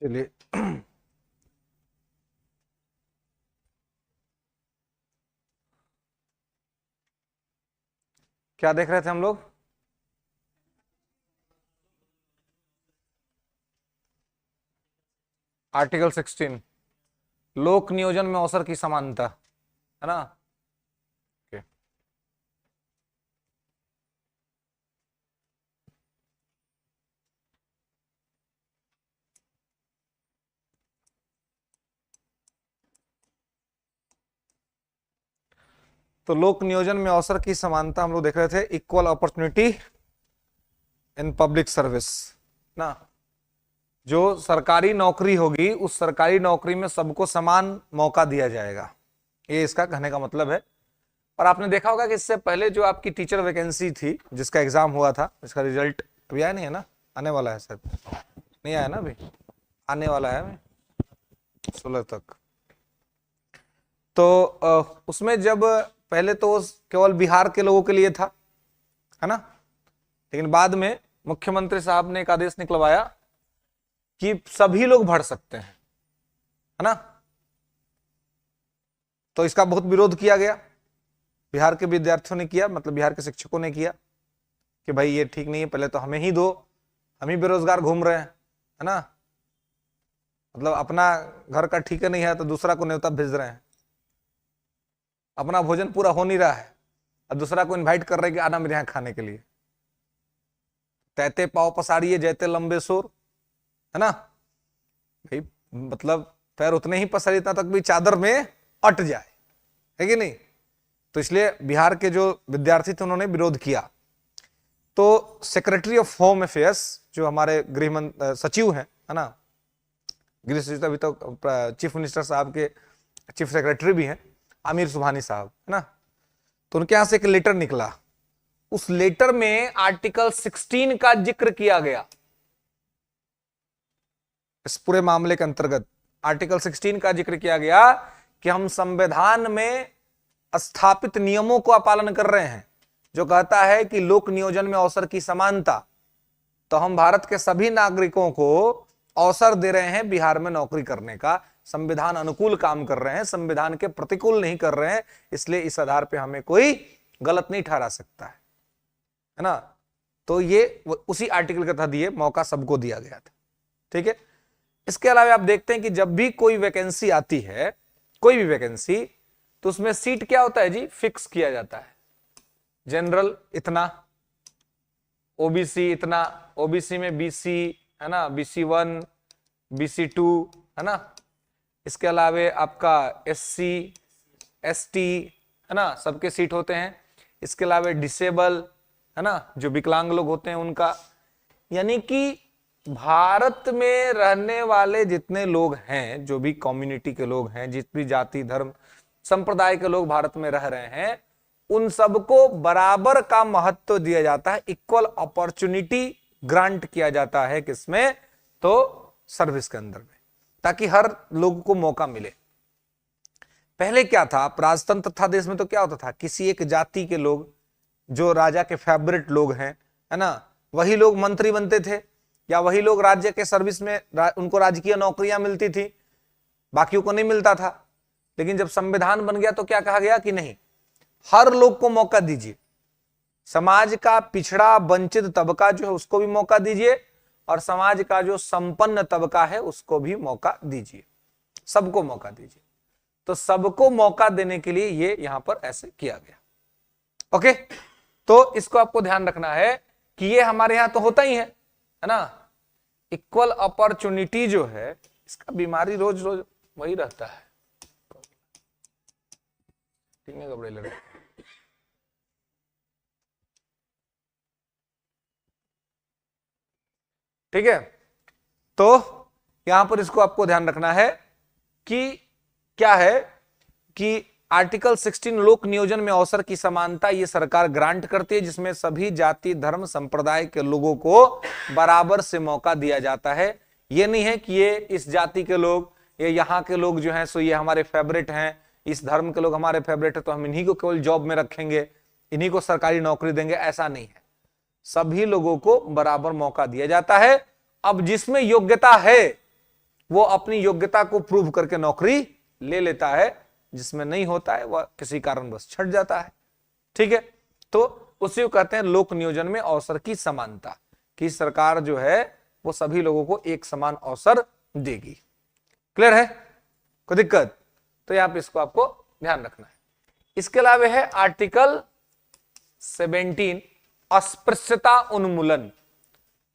चलिए क्या देख रहे थे हम लोग? आर्टिकल 16 लोक नियोजन में अवसर की समानता, है ना? Okay. तो लोक नियोजन में अवसर की समानता हम लोग देख रहे थे, equal opportunity in public service ना। जो सरकारी नौकरी होगी उस सरकारी नौकरी में सबको समान मौका दिया जाएगा, ये इसका कहने का मतलब है। और आपने देखा होगा कि इससे पहले जो आपकी टीचर वैकेंसी थी जिसका एग्जाम हुआ था, इसका रिजल्ट अभी आया नहीं है ना? आने वाला है सर, नहीं आया ना अभी, आने वाला है 16 तक। तो उसमें जब पहले तो केवल बिहार के लोगों के लिए था, है ना, लेकिन बाद में मुख्यमंत्री साहब ने एक आदेश निकलवाया कि सभी लोग भर सकते हैं, है ना। तो इसका बहुत विरोध किया गया, बिहार के विद्यार्थियों ने किया, मतलब बिहार के शिक्षकों ने किया कि भाई ये ठीक नहीं है, पहले तो हमें ही दो, हम ही बेरोजगार घूम रहे हैं, है ना। मतलब अपना घर का ठीक नहीं है तो दूसरा को न्योता भेज रहे हैं, अपना भोजन पूरा हो नहीं रहा है और दूसरा को इनवाइट कर रहे हैं कि आना मेरे यहाँ खाने के लिए। तैते पाव पसारिए जैते लंबे शोर, है ना भाई, मतलब पैर उतने ही पसारिए तक भी चादर में अट जाए, है कि नहीं। तो इसलिए बिहार के जो विद्यार्थी थे उन्होंने विरोध किया। तो सेक्रेटरी ऑफ होम अफेयर्स जो हमारे गृह सचिव हैं, है ना, गृह सचिव अभी तो चीफ मिनिस्टर साहब के चीफ सेक्रेटरी भी हैं, आमिर सुबहानी साहब, है ना। तो उनके यहां से एक लेटर निकला, उस लेटर में आर्टिकल 16 का जिक्र किया गया। इस पूरे मामले के अंतर्गत आर्टिकल 16 का जिक्र किया गया कि हम संविधान में स्थापित नियमों का पालन कर रहे हैं, जो कहता है कि लोक नियोजन में अवसर की समानता। तो हम भारत के सभी नागरिकों को अवसर दे रहे हैं बिहार में नौकरी करने का, संविधान अनुकूल काम कर रहे हैं, संविधान के प्रतिकूल नहीं कर रहे हैं, इसलिए इस आधार पे हमें कोई गलत नहीं ठहरा सकता है ना। तो ये उसी आर्टिकल के तहत ये मौका सबको दिया गया था, ठीक है। इसके अलावा आप देखते हैं कि जब भी कोई वैकेंसी आती है, कोई भी वैकेंसी, तो उसमें सीट क्या होता है जी, फिक्स किया जाता है। जनरल इतना, ओबीसी इतना, ओबीसी में बीसी, है ना, BC1 BC2, है ना। इसके अलावा आपका SC ST, है ना, सबके सीट होते हैं। इसके अलावा डिसेबल, है ना, जो विकलांग लोग होते हैं उनका। यानी कि भारत में रहने वाले जितने लोग हैं, जो भी कम्युनिटी के लोग हैं, जितनी जाति धर्म संप्रदाय के लोग भारत में रह रहे हैं, उन सबको बराबर का महत्व दिया जाता है, इक्वल अपॉर्चुनिटी ग्रांट किया जाता है। किसमें? तो सर्विस के अंदर में, ताकि हर लोग को मौका मिले। पहले क्या था, राजतंत्र था देश में, तो क्या होता था, किसी एक जाति के लोग जो राजा के फेवरेट लोग हैं, है ना, वही लोग मंत्री बनते थे, या वही लोग राज्य के सर्विस में उनको राजकीय नौकरियां मिलती थी, बाकियों को नहीं मिलता था। लेकिन जब संविधान बन गया तो क्या कहा गया कि नहीं, हर लोग को मौका दीजिए, समाज का पिछड़ा वंचित तबका जो है उसको भी मौका दीजिए, और समाज का जो संपन्न तबका है उसको भी मौका दीजिए, सबको मौका दीजिए। तो सबको मौका देने के लिए ये यहां पर ऐसे किया गया। ओके, तो इसको आपको ध्यान रखना है कि ये हमारे यहां तो होता ही है ना, इक्वल अपॉर्चुनिटी जो है, इसका बीमारी रोज रोज वही रहता है। ठीक है, कपड़े ले रहे, ठीक है। तो यहां पर इसको आपको ध्यान रखना है कि क्या है कि आर्टिकल 16 लोक नियोजन में अवसर की समानता ये सरकार ग्रांट करती है, जिसमें सभी जाति धर्म संप्रदाय के लोगों को बराबर से मौका दिया जाता है। ये नहीं है कि ये इस जाति के लोग, ये यहाँ के लोग जो हैं सो ये हमारे फेवरेट हैं, इस धर्म के लोग हमारे फेवरेट है तो हम इन्हीं को केवल जॉब में रखेंगे, इन्हीं को सरकारी नौकरी देंगे, ऐसा नहीं है। सभी लोगों को बराबर मौका दिया जाता है। अब जिसमें योग्यता है वो अपनी योग्यता को प्रूव करके नौकरी ले लेता है, जिसमें नहीं होता है वह किसी कारणवश छट जाता है। ठीक है, तो उसी को कहते हैं लोक नियोजन में अवसर की समानता, कि सरकार जो है वो सभी लोगों को एक समान अवसर देगी। क्लियर है, कोई दिक्कत? तो यहां पे इसको आपको ध्यान रखना है। इसके अलावा है आर्टिकल 17 अस्पृश्यता उन्मूलन।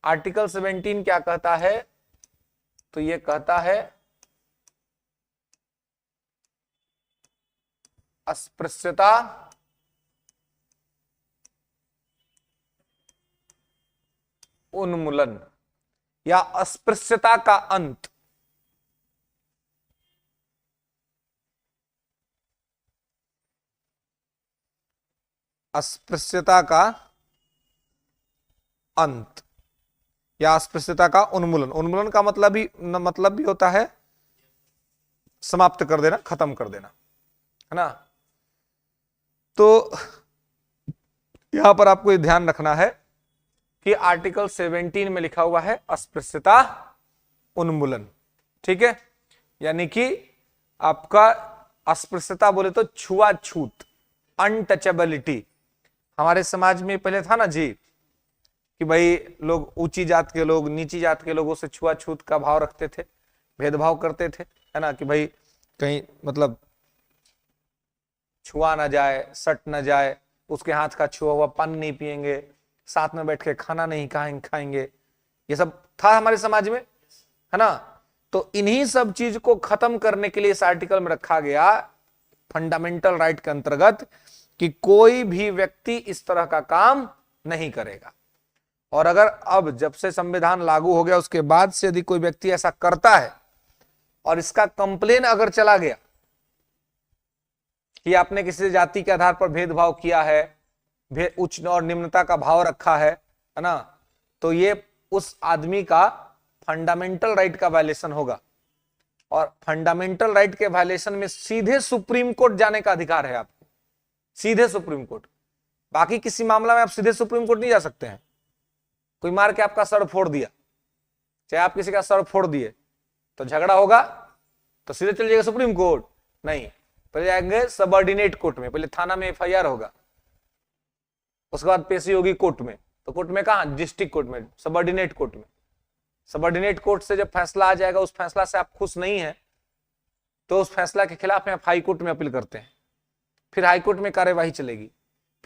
आर्टिकल 17 क्या कहता है? तो ये कहता है अस्पृश्यता उन्मूलन या अस्पृश्यता का अंत। अस्पृश्यता का अंत या अस्पृश्यता का उन्मूलन। उन्मूलन का मतलब भी होता है समाप्त कर देना, खत्म कर देना, है ना। तो यहां पर आपको ये ध्यान रखना है कि आर्टिकल 17 में लिखा हुआ है अस्पृश्यता उन्मूलन। ठीक है, यानी कि आपका अस्पृश्यता बोले तो छुआछूत, अनटचेबिलिटी। हमारे समाज में पहले था ना जी कि भाई लोग ऊंची जात के लोग नीची जात के लोगों से छुआछूत का भाव रखते थे, भेदभाव करते थे, है ना, कि भाई कहीं मतलब छुआ ना जाए, सट ना जाए, उसके हाथ का छुआ हुआ पानी नहीं पिएंगे, साथ में बैठ के खाना नहीं खाएंगे। ये सब था हमारे समाज में, है ना। तो इन्हीं सब चीज को खत्म करने के लिए इस आर्टिकल में रखा गया फंडामेंटल राइट के अंतर्गत कि कोई भी व्यक्ति इस तरह का काम नहीं करेगा। और अगर अब जब से संविधान लागू हो गया उसके बाद से यदि कोई व्यक्ति ऐसा करता है और इसका कंप्लेन अगर चला गया कि आपने किसी जाति के आधार पर भेदभाव किया है, उच्च और निम्नता का भाव रखा है ना, तो ये उस आदमी का फंडामेंटल राइट का वायलेशन होगा। और फंडामेंटल राइट के वायलेशन में सीधे सुप्रीम कोर्ट जाने का अधिकार है आपको, सीधे सुप्रीम कोर्ट। बाकी किसी मामला में आप सीधे सुप्रीम कोर्ट नहीं जा सकते हैं। कोई मार के आपका सर फोड़ दिया, चाहे आप किसी का सर फोड़ दिए, तो झगड़ा होगा तो सीधे चल जाएगा सुप्रीम कोर्ट? नहीं, पहले जाएंगे सबऑर्डिनेट कोर्ट में, पहले थाना में एफआईआर होगा, उसके बाद पेशी होगी कोर्ट में। तो कोर्ट में कहां? डिस्ट्रिक्ट कोर्ट में, सबऑर्डिनेट कोर्ट में। सबऑर्डिनेट कोर्ट से जब फैसला आ जाएगा, उस फैसला से आप खुश नहीं है तो उस फैसला के खिलाफ आप हाई कोर्ट में अपील करते हैं, फिर हाई कोर्ट में कार्यवाही चलेगी,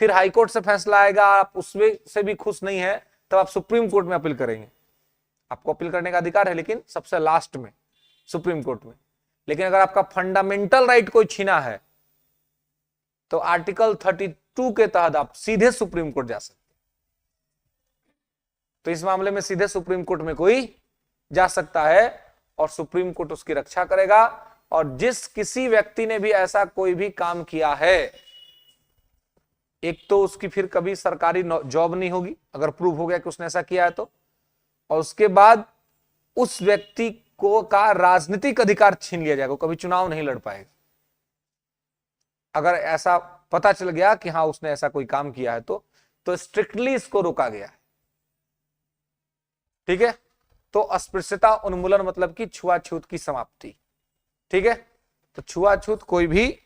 फिर हाई कोर्ट से फैसला आएगा, आप उसमें से भी खुश नहीं है तब आप सुप्रीम कोर्ट में अपील करेंगे। आपको अपील करने का अधिकार है, लेकिन सबसे लास्ट में सुप्रीम कोर्ट में। लेकिन अगर आपका फंडामेंटल राइट कोई छीना है तो आर्टिकल 32 के तहत आप सीधे सुप्रीम कोर्ट जा सकते। तो इस मामले में सीधे सुप्रीम कोर्ट में कोई जा सकता है और सुप्रीम कोर्ट उसकी रक्षा करेगा। और जिस किसी व्यक्ति ने भी ऐसा कोई भी काम किया है, एक तो उसकी फिर कभी सरकारी जॉब नहीं होगी अगर प्रूव हो गया कि उसने ऐसा किया है तो, और उसके बाद उस व्यक्ति को का राजनीतिक अधिकार छीन लिया जाएगा, कभी चुनाव नहीं लड़ पाएगा। अगर ऐसा पता चल गया कि हाँ उसने ऐसा कोई काम किया है तो स्ट्रिक्टली इसको रोका गया है। ठीक है, तो अस्पृश्यता उन्मूलन मतलब कि छुआछूत की समाप्ति। ठीक है, तो छुआछूत कोई भी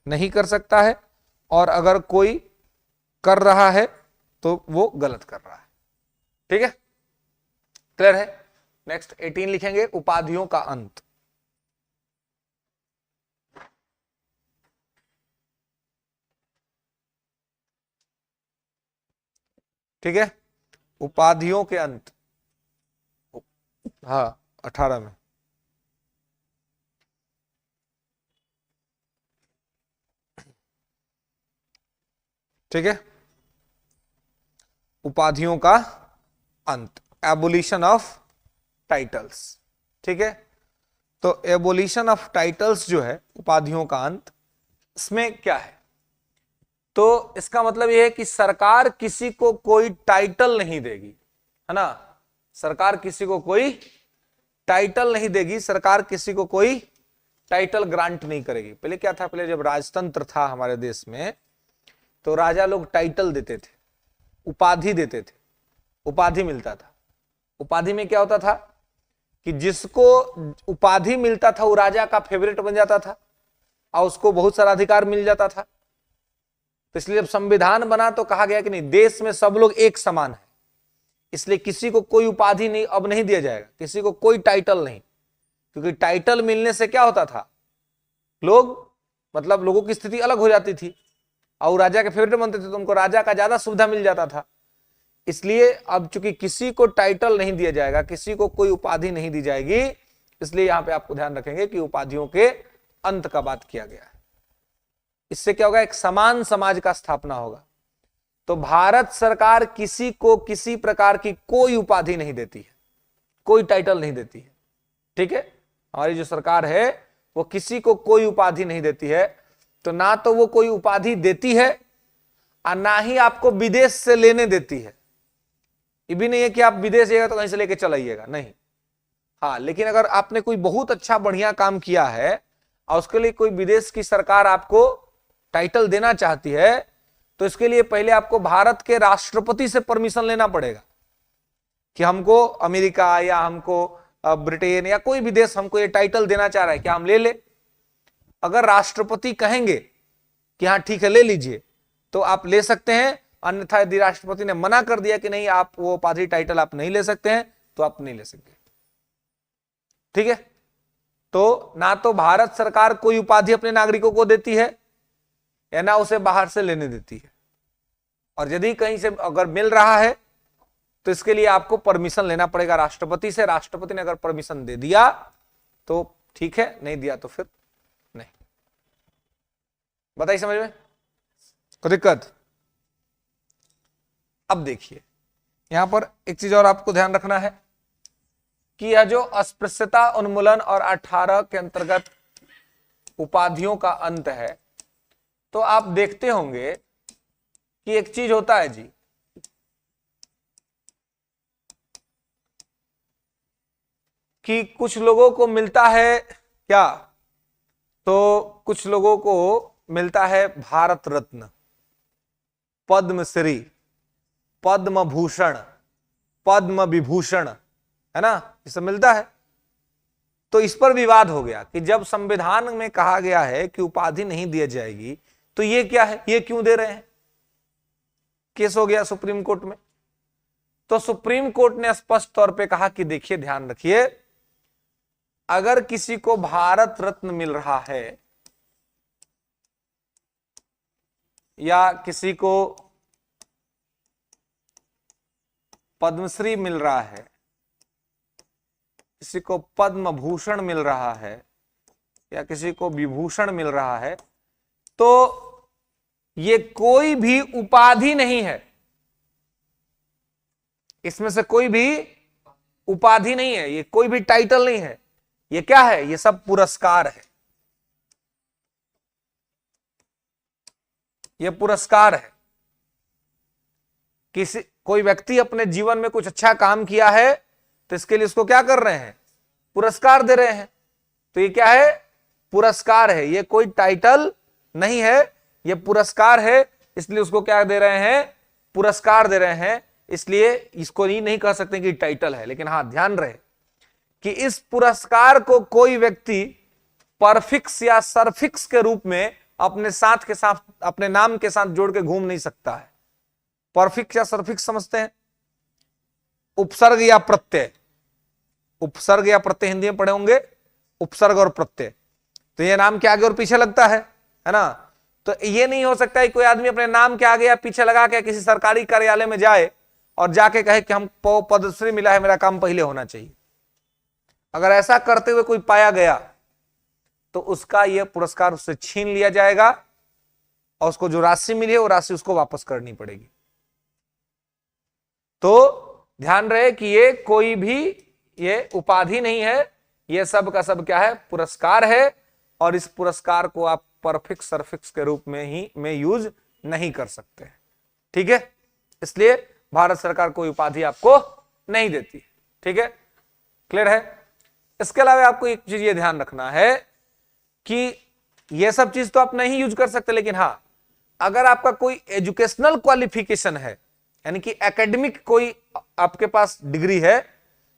नहीं कर सकता है, और अगर कोई कर रहा है तो वो गलत कर रहा है। ठीक है, क्लियर है। नेक्स्ट 18 लिखेंगे, उपाधियों का अंत। ठीक है, उपाधियों के अंत, हाँ 18 में। ठीक है, उपाधियों का अंत, एबोलिशन ऑफ टाइटल्स। ठीक है, तो एबोलिशन ऑफ टाइटल्स जो है, उपाधियों का अंत, इसमें क्या है? तो इसका मतलब यह है कि सरकार किसी को कोई टाइटल नहीं देगी, है ना। सरकार किसी को कोई टाइटल नहीं देगी, सरकार किसी को कोई टाइटल ग्रांट नहीं करेगी। पहले क्या था? पहले जब राजतंत्र था हमारे देश में तो राजा लोग टाइटल देते थे, उपाधि देते थे, उपाधि मिलता था। उपाधि में क्या होता था कि जिसको उपाधि मिलता था वो राजा का फेवरेट बन जाता था और उसको बहुत सारा अधिकार मिल जाता था। तो इसलिए जब संविधान बना तो कहा गया कि नहीं, देश में सब लोग एक समान है, इसलिए किसी को कोई उपाधि नहीं अब नहीं दिया जाएगा, किसी को कोई टाइटल नहीं। क्योंकि टाइटल मिलने से क्या होता था, लोगों की स्थिति अलग हो जाती थी और राजा के फेवरेट बनते थे तो उनको राजा का ज्यादा सुविधा मिल जाता था। इसलिए अब चूंकि किसी को टाइटल नहीं दिया जाएगा, किसी को कोई उपाधि नहीं दी जाएगी, इसलिए यहां पे आपको ध्यान रखेंगे कि उपाधियों के अंत का बात किया गया है। इससे क्या होगा, एक समान समाज का स्थापना होगा। तो भारत सरकार किसी को किसी प्रकार की कोई उपाधि नहीं देती है, कोई टाइटल नहीं देती है। ठीक है, हमारी जो सरकार है वो किसी को कोई उपाधि नहीं देती है। तो ना तो वो कोई उपाधि देती है और ना ही आपको विदेश से लेने देती है। ये भी नहीं है कि आप विदेश जाइएगा तो कहीं से लेके चलाइएगा, नहीं। हाँ, लेकिन अगर आपने कोई बहुत अच्छा बढ़िया काम किया है और उसके लिए कोई विदेश की सरकार आपको टाइटल देना चाहती है तो इसके लिए पहले आपको भारत के राष्ट्रपति से परमिशन लेना पड़ेगा कि हमको अमेरिका या हमको ब्रिटेन या कोई भी देश हमको ये टाइटल देना चाह रहा है, क्या हम ले ले? अगर राष्ट्रपति कहेंगे कि हाँ ठीक है ले लीजिए तो आप ले सकते हैं, अन्यथा यदि राष्ट्रपति ने मना कर दिया कि नहीं आप वो उपाधि टाइटल आप नहीं ले सकते हैं तो आप नहीं ले सकते। ठीक है, तो ना तो भारत सरकार कोई उपाधि अपने नागरिकों को देती है या ना उसे बाहर से लेने देती है। और यदि कहीं से अगर मिल रहा है तो इसके लिए आपको परमिशन लेना पड़ेगा राष्ट्रपति से। राष्ट्रपति ने अगर परमिशन दे दिया तो ठीक है, नहीं दिया तो फिर नहीं। बताइए समझ में कोई दिक्कत? अब देखिए यहां पर एक चीज और आपको ध्यान रखना है कि यह जो अस्पृश्यता उन्मूलन और 18 के अंतर्गत उपाधियों का अंत है, तो आप देखते होंगे कि एक चीज होता है जी कि कुछ लोगों को मिलता है क्या, तो कुछ लोगों को मिलता है भारत रत्न, पद्मश्री, पद्म भूषण, पद्म विभूषण, है ना, ये सब मिलता है। तो इस पर विवाद हो गया कि जब संविधान में कहा गया है कि उपाधि नहीं दी जाएगी तो ये क्या है, ये क्यों दे रहे हैं? केस हो गया सुप्रीम कोर्ट में। तो सुप्रीम कोर्ट ने स्पष्ट तौर पे कहा कि देखिए ध्यान रखिए, अगर किसी को भारत रत्न मिल रहा है या किसी को पद्मश्री मिल रहा है, किसी को पद्म भूषण मिल रहा है या किसी को विभूषण मिल रहा है, तो ये कोई भी उपाधि नहीं है, इसमें से कोई भी उपाधि नहीं है, ये कोई भी टाइटल नहीं है। ये क्या है? ये सब पुरस्कार है, ये पुरस्कार है। कोई व्यक्ति अपने जीवन में कुछ अच्छा काम किया है तो इसके लिए उसको क्या कर रहे हैं? पुरस्कार दे रहे हैं। तो ये क्या है? पुरस्कार है, ये कोई टाइटल नहीं है, ये पुरस्कार है। इसलिए उसको क्या दे रहे हैं? पुरस्कार दे रहे हैं। इसलिए इसको ये नहीं कह सकते कि टाइटल है। लेकिन हाँ, ध्यान रहे कि इस पुरस्कार को कोई व्यक्ति परफिक्स या सरफिक्स के रूप में अपने साथ के साथ, अपने नाम के साथ जोड़ के घूम नहीं सकता है। परफिक्स या सरफिक्स समझते हैं? उपसर्ग या प्रत्यय, उपसर्ग या प्रत्यय हिंदी में पढ़े होंगे, उपसर्ग और प्रत्यय। तो ये नाम के आगे और पीछे लगता है ना। तो ये नहीं हो सकता है कोई आदमी अपने नाम के आगे या पीछे लगा के किसी सरकारी कार्यालय में जाए और जाके कहे कि हमको पद्मश्री मिला है, मेरा काम पहले होना चाहिए। अगर ऐसा करते हुए कोई पाया गया तो उसका यह पुरस्कार उससे छीन लिया जाएगा और उसको जो राशि मिली है वो राशि उसको वापस करनी पड़ेगी। तो ध्यान रहे कि ये कोई भी ये उपाधि नहीं है, ये सब का सब क्या है? पुरस्कार है। और इस पुरस्कार को आप परफिक्स सरफिक्स के रूप में यूज नहीं कर सकते। ठीक है, इसलिए भारत सरकार कोई उपाधि आपको नहीं देती। ठीक है, क्लियर है? इसके अलावा आपको एक चीज ये ध्यान रखना है कि ये सब चीज तो आप नहीं यूज कर सकते, लेकिन हाँ, अगर आपका कोई एजुकेशनल क्वालिफिकेशन है, यानी कि एकेडमिक कोई आपके पास डिग्री है,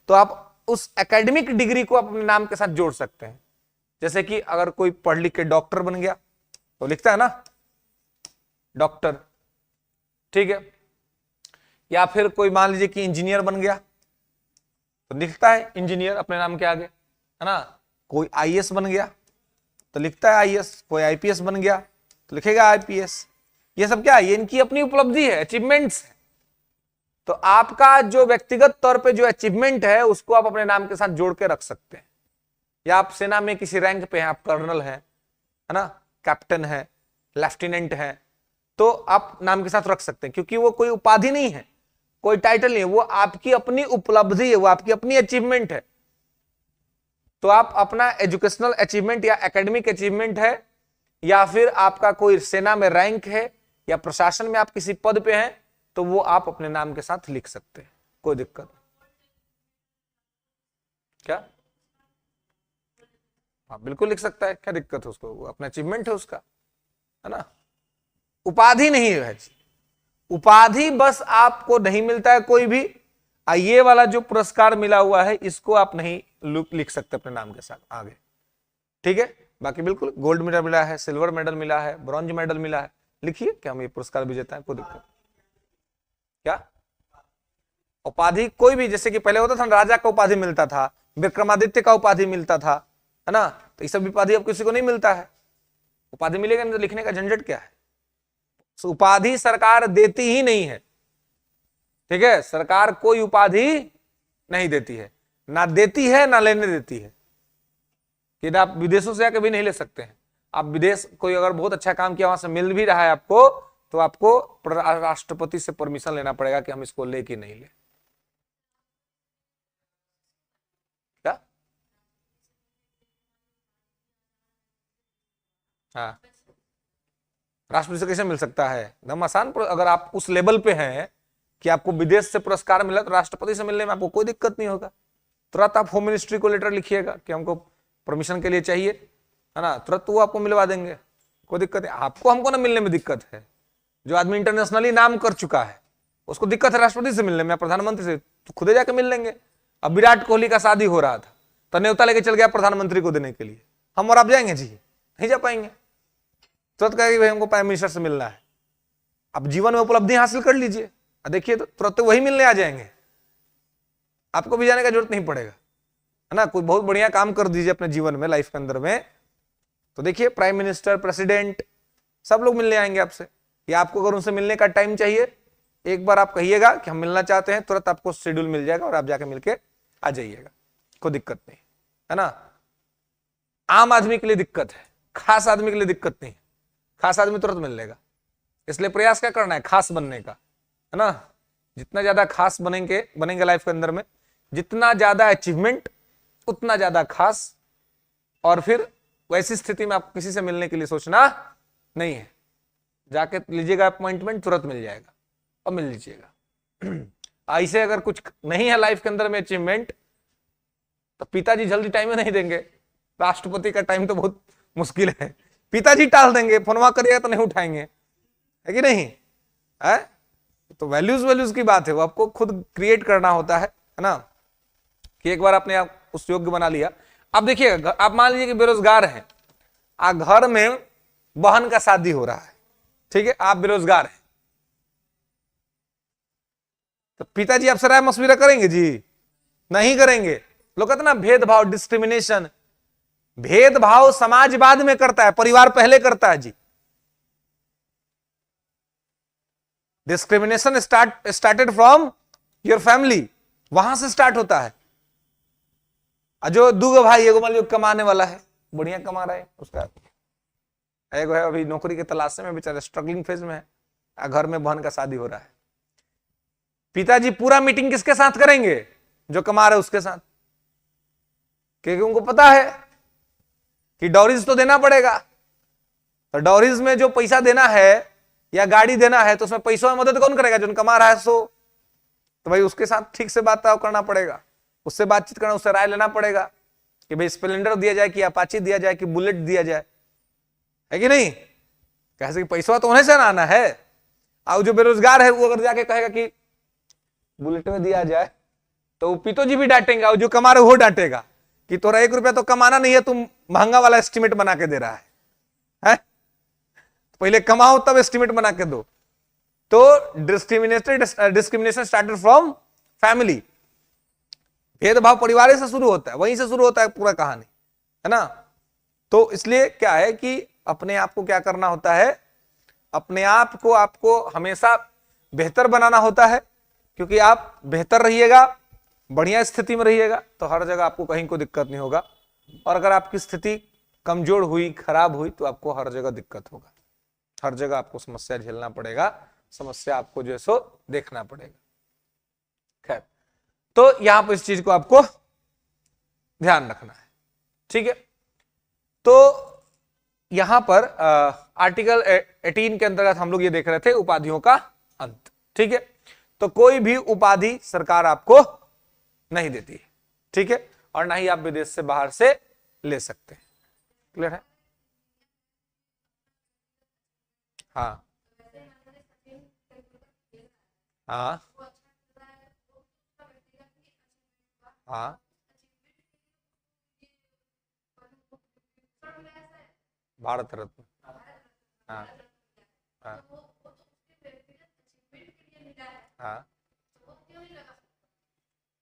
तो आप उस एकेडमिक डिग्री को आप अपने नाम के साथ जोड़ सकते हैं। जैसे कि अगर कोई पढ़ लिख के डॉक्टर बन गया तो लिखता है ना डॉक्टर, ठीक है। या फिर कोई मान लीजिए कि इंजीनियर बन गया तो लिखता है इंजीनियर अपने नाम के आगे, है ना। कोई आईएएस बन गया तो लिखता है आईएएस, कोई आईपीएस बन गया तो लिखेगा आईपीएस। ये सब क्या है, ये इनकी अपनी उपलब्धि है, अचीवमेंट्स है। तो आपका जो व्यक्तिगत तौर पे जो अचीवमेंट है उसको आप अपने नाम के साथ जोड़ के रख सकते हैं। या आप सेना में किसी रैंक पे हैं, आप कर्नल है ना, कैप्टन है, लेफ्टिनेंट है, तो आप नाम के साथ रख सकते हैं, क्योंकि वो कोई उपाधि नहीं है, कोई टाइटल नहीं है, वो आपकी अपनी उपलब्धि है, वो आपकी अपनी अचीवमेंट है। तो आप अपना एजुकेशनल अचीवमेंट या एकेडमिक अचीवमेंट है, या फिर आपका कोई सेना में रैंक है, या प्रशासन में आप किसी पद पे हैं, तो वो आप अपने नाम के साथ लिख सकते हैं, कोई दिक्कत नहीं। क्या? हाँ बिल्कुल लिख सकता है, क्या दिक्कत है उसको, वो अपना अचीवमेंट है उसका, है ना। उपाधि नहीं है, उपाधि बस आपको नहीं मिलता है कोई भी। ये वाला जो पुरस्कार मिला हुआ है इसको आप नहीं लिख सकते अपने नाम के साथ आगे, ठीक है। बाकी बिल्कुल गोल्ड मेडल मिला है, सिल्वर मेडल मिला है, ब्रॉन्ज मेडल मिला है, लिखिए कि हम ये पुरस्कार विजेता है, कोई दिक्कत। क्या उपाधि कोई भी, जैसे कि पहले होता था राजा का उपाधि मिलता था, विक्रमादित्य का उपाधि मिलता था, है ना। तो ये सब उपाधि अब किसी को नहीं मिलता है। उपाधि मिलेगा नहीं तो लिखने का झंझट क्या है। उपाधि सरकार देती ही नहीं है, ठीक है। सरकार कोई उपाधि नहीं देती है, ना देती है ना लेने देती है। कि आप विदेशों से आके भी नहीं ले सकते हैं। आप विदेश कोई अगर बहुत अच्छा काम किया वहां से मिल भी रहा है आपको, तो आपको राष्ट्रपति से परमिशन लेना पड़ेगा कि हम इसको ले कि नहीं ले। क्या? हाँ, राष्ट्रपति से कैसे मिल सकता है? एकदम आसान। अगर आप उस लेवल पे हैं कि आपको विदेश से पुरस्कार मिला, तो राष्ट्रपति से मिलने में आपको कोई दिक्कत नहीं होगा। तुरंत आप होम मिनिस्ट्री को लेटर लिखिएगा कि हमको परमिशन के लिए चाहिए, है ना, तुरंत वो आपको मिलवा देंगे, कोई दिक्कत है। आपको हमको ना मिलने में दिक्कत है, जो आदमी इंटरनेशनली नाम कर चुका है उसको दिक्कत है राष्ट्रपति से मिलने में, प्रधानमंत्री से तो खुदे जाके मिल लेंगे। अब विराट कोहली का शादी हो रहा था तो न्योता लेके चल गया प्रधानमंत्री को देने के लिए, हम और आप जाएंगे जी? नहीं जा पाएंगे। तुरंत कहेगा भाई हमको प्राइम मिनिस्टर से मिलना है। अब जीवन में उपलब्धि हासिल कर लीजिए, देखिए तो तुरंत वही मिलने आ जाएंगे, आपको भी जाने का जरूरत नहीं पड़ेगा, है ना। कोई बहुत बढ़िया काम कर दीजिए अपने जीवन में, लाइफ के अंदर में, तो देखिए प्राइम मिनिस्टर, प्रेसिडेंट, सब लोग मिलने आएंगे आपसे। या आपको अगर उनसे मिलने का टाइम चाहिए, एक बार आप कहिएगा कि हम मिलना चाहते हैं, तुरंत आपको शेड्यूल मिल जाएगा और आप जाके मिलके आ जाइएगा, कोई दिक्कत नहीं, है ना। आम आदमी के लिए दिक्कत है, खास आदमी के लिए दिक्कत नहीं। खास आदमी तुरंत मिल लेगा। इसलिए प्रयास क्या करना है? खास बनने का, है ना। जितना ज्यादा खास बनेंगे लाइफ के अंदर में, जितना ज्यादा अचीवमेंट उतना ज्यादा खास। और फिर वैसी स्थिति में आप किसी से मिलने के लिए सोचना नहीं है, जाके लीजिएगा अपॉइंटमेंट, तुरंत मिल जाएगा और मिल लीजिएगा। ऐसे अगर कुछ नहीं है लाइफ के अंदर में अचीवमेंट, तो पिताजी जल्दी टाइम में नहीं देंगे। राष्ट्रपति का टाइम तो बहुत मुश्किल है, पिताजी टाल देंगे, फोनवा करिएगा तो नहीं उठाएंगे, है कि नहीं है। तो वैल्यूज की बात है, वो आपको खुद क्रिएट करना होता है ना। कि एक बार आपने आप उस योग्य बना लिया। अब देखिए, आप मान लीजिए कि बेरोजगार हैं, घर में बहन का शादी हो रहा है, ठीक है, आप बेरोजगार हैं, तो पिताजी आपसे राय मशविरा करेंगे जी? नहीं करेंगे। लोग कहते ना भेदभाव, डिस्क्रिमिनेशन, भेदभाव समाज बाद में करता है, परिवार पहले करता है जी। Discrimination started from your family, वहां से स्टार्ट होता है। जो दूगो भाई, एगो मान लो कमाने वाला है, बढ़िया कमा रहा है, उसका एगो है अभी नौकरी के तलाश में, बेचारा स्ट्रगलिंग फेज में है, घर में बहन का शादी हो रहा है। पिताजी पूरा मीटिंग किसके साथ करेंगे? जो कमा रहे उसके साथ, क्योंकि उनको पता है कि डॉरीज तो देना पड़ेगा। तो डॉरीज में जो पैसा देना है या गाड़ी देना है, तो उसमें पैसों में मदद कौन करेगा? जो कमा रहा है सो। तो भाई उसके साथ ठीक से बात करना पड़ेगा, उससे बातचीत करना, उससे राय लेना पड़ेगा कि भाई स्प्लेंडर दिया जाए कि अपाची दिया जाए कि बुलेट दिया जाए, है कि नहीं। कैसे कि पैसा तो उन्हें से ना आना है। और जो बेरोजगार है वो अगर जाके कहेगा कि बुलेट में दिया जाए, तो पिताजी भी डांटेंगे और जो कमा रहे वो डांटेगा कि तोरा 1 रुपया तो कमाना नहीं है, तुम महंगा वाला एस्टिमेट बना के दे रहा है? पहले कमाओ तब एस्टिमेट बना के दो। तो डिस्क्रिमिनेशन स्टार्टेड फ्रॉम फैमिली। भेदभाव परिवार से शुरू होता है, वहीं से शुरू होता है पूरा कहानी, है ना। तो इसलिए क्या है कि अपने आप को क्या करना होता है, अपने आप को आपको हमेशा बेहतर बनाना होता है, क्योंकि आप बेहतर रहिएगा, बढ़िया स्थिति में रहिएगा तो हर जगह आपको कहीं कोई दिक्कत नहीं होगा। और अगर आपकी स्थिति कमजोर हुई, खराब हुई, तो आपको हर जगह दिक्कत होगा, हर जगह आपको समस्या झेलना पड़ेगा, समस्या आपको जो है सो देखना पड़ेगा। खैर, तो यहां पर इस चीज को आपको ध्यान रखना है, ठीक है। तो यहां पर आर्टिकल 18 के अंतर्गत हम लोग ये देख रहे थे उपाधियों का अंत, ठीक है। तो कोई भी उपाधि सरकार आपको नहीं देती है, ठीक है, और ना ही आप विदेश से बाहर से ले सकते हैं। क्लियर है? हाँ हाँ हाँ, भारत रत्न, हाँ हाँ हाँ।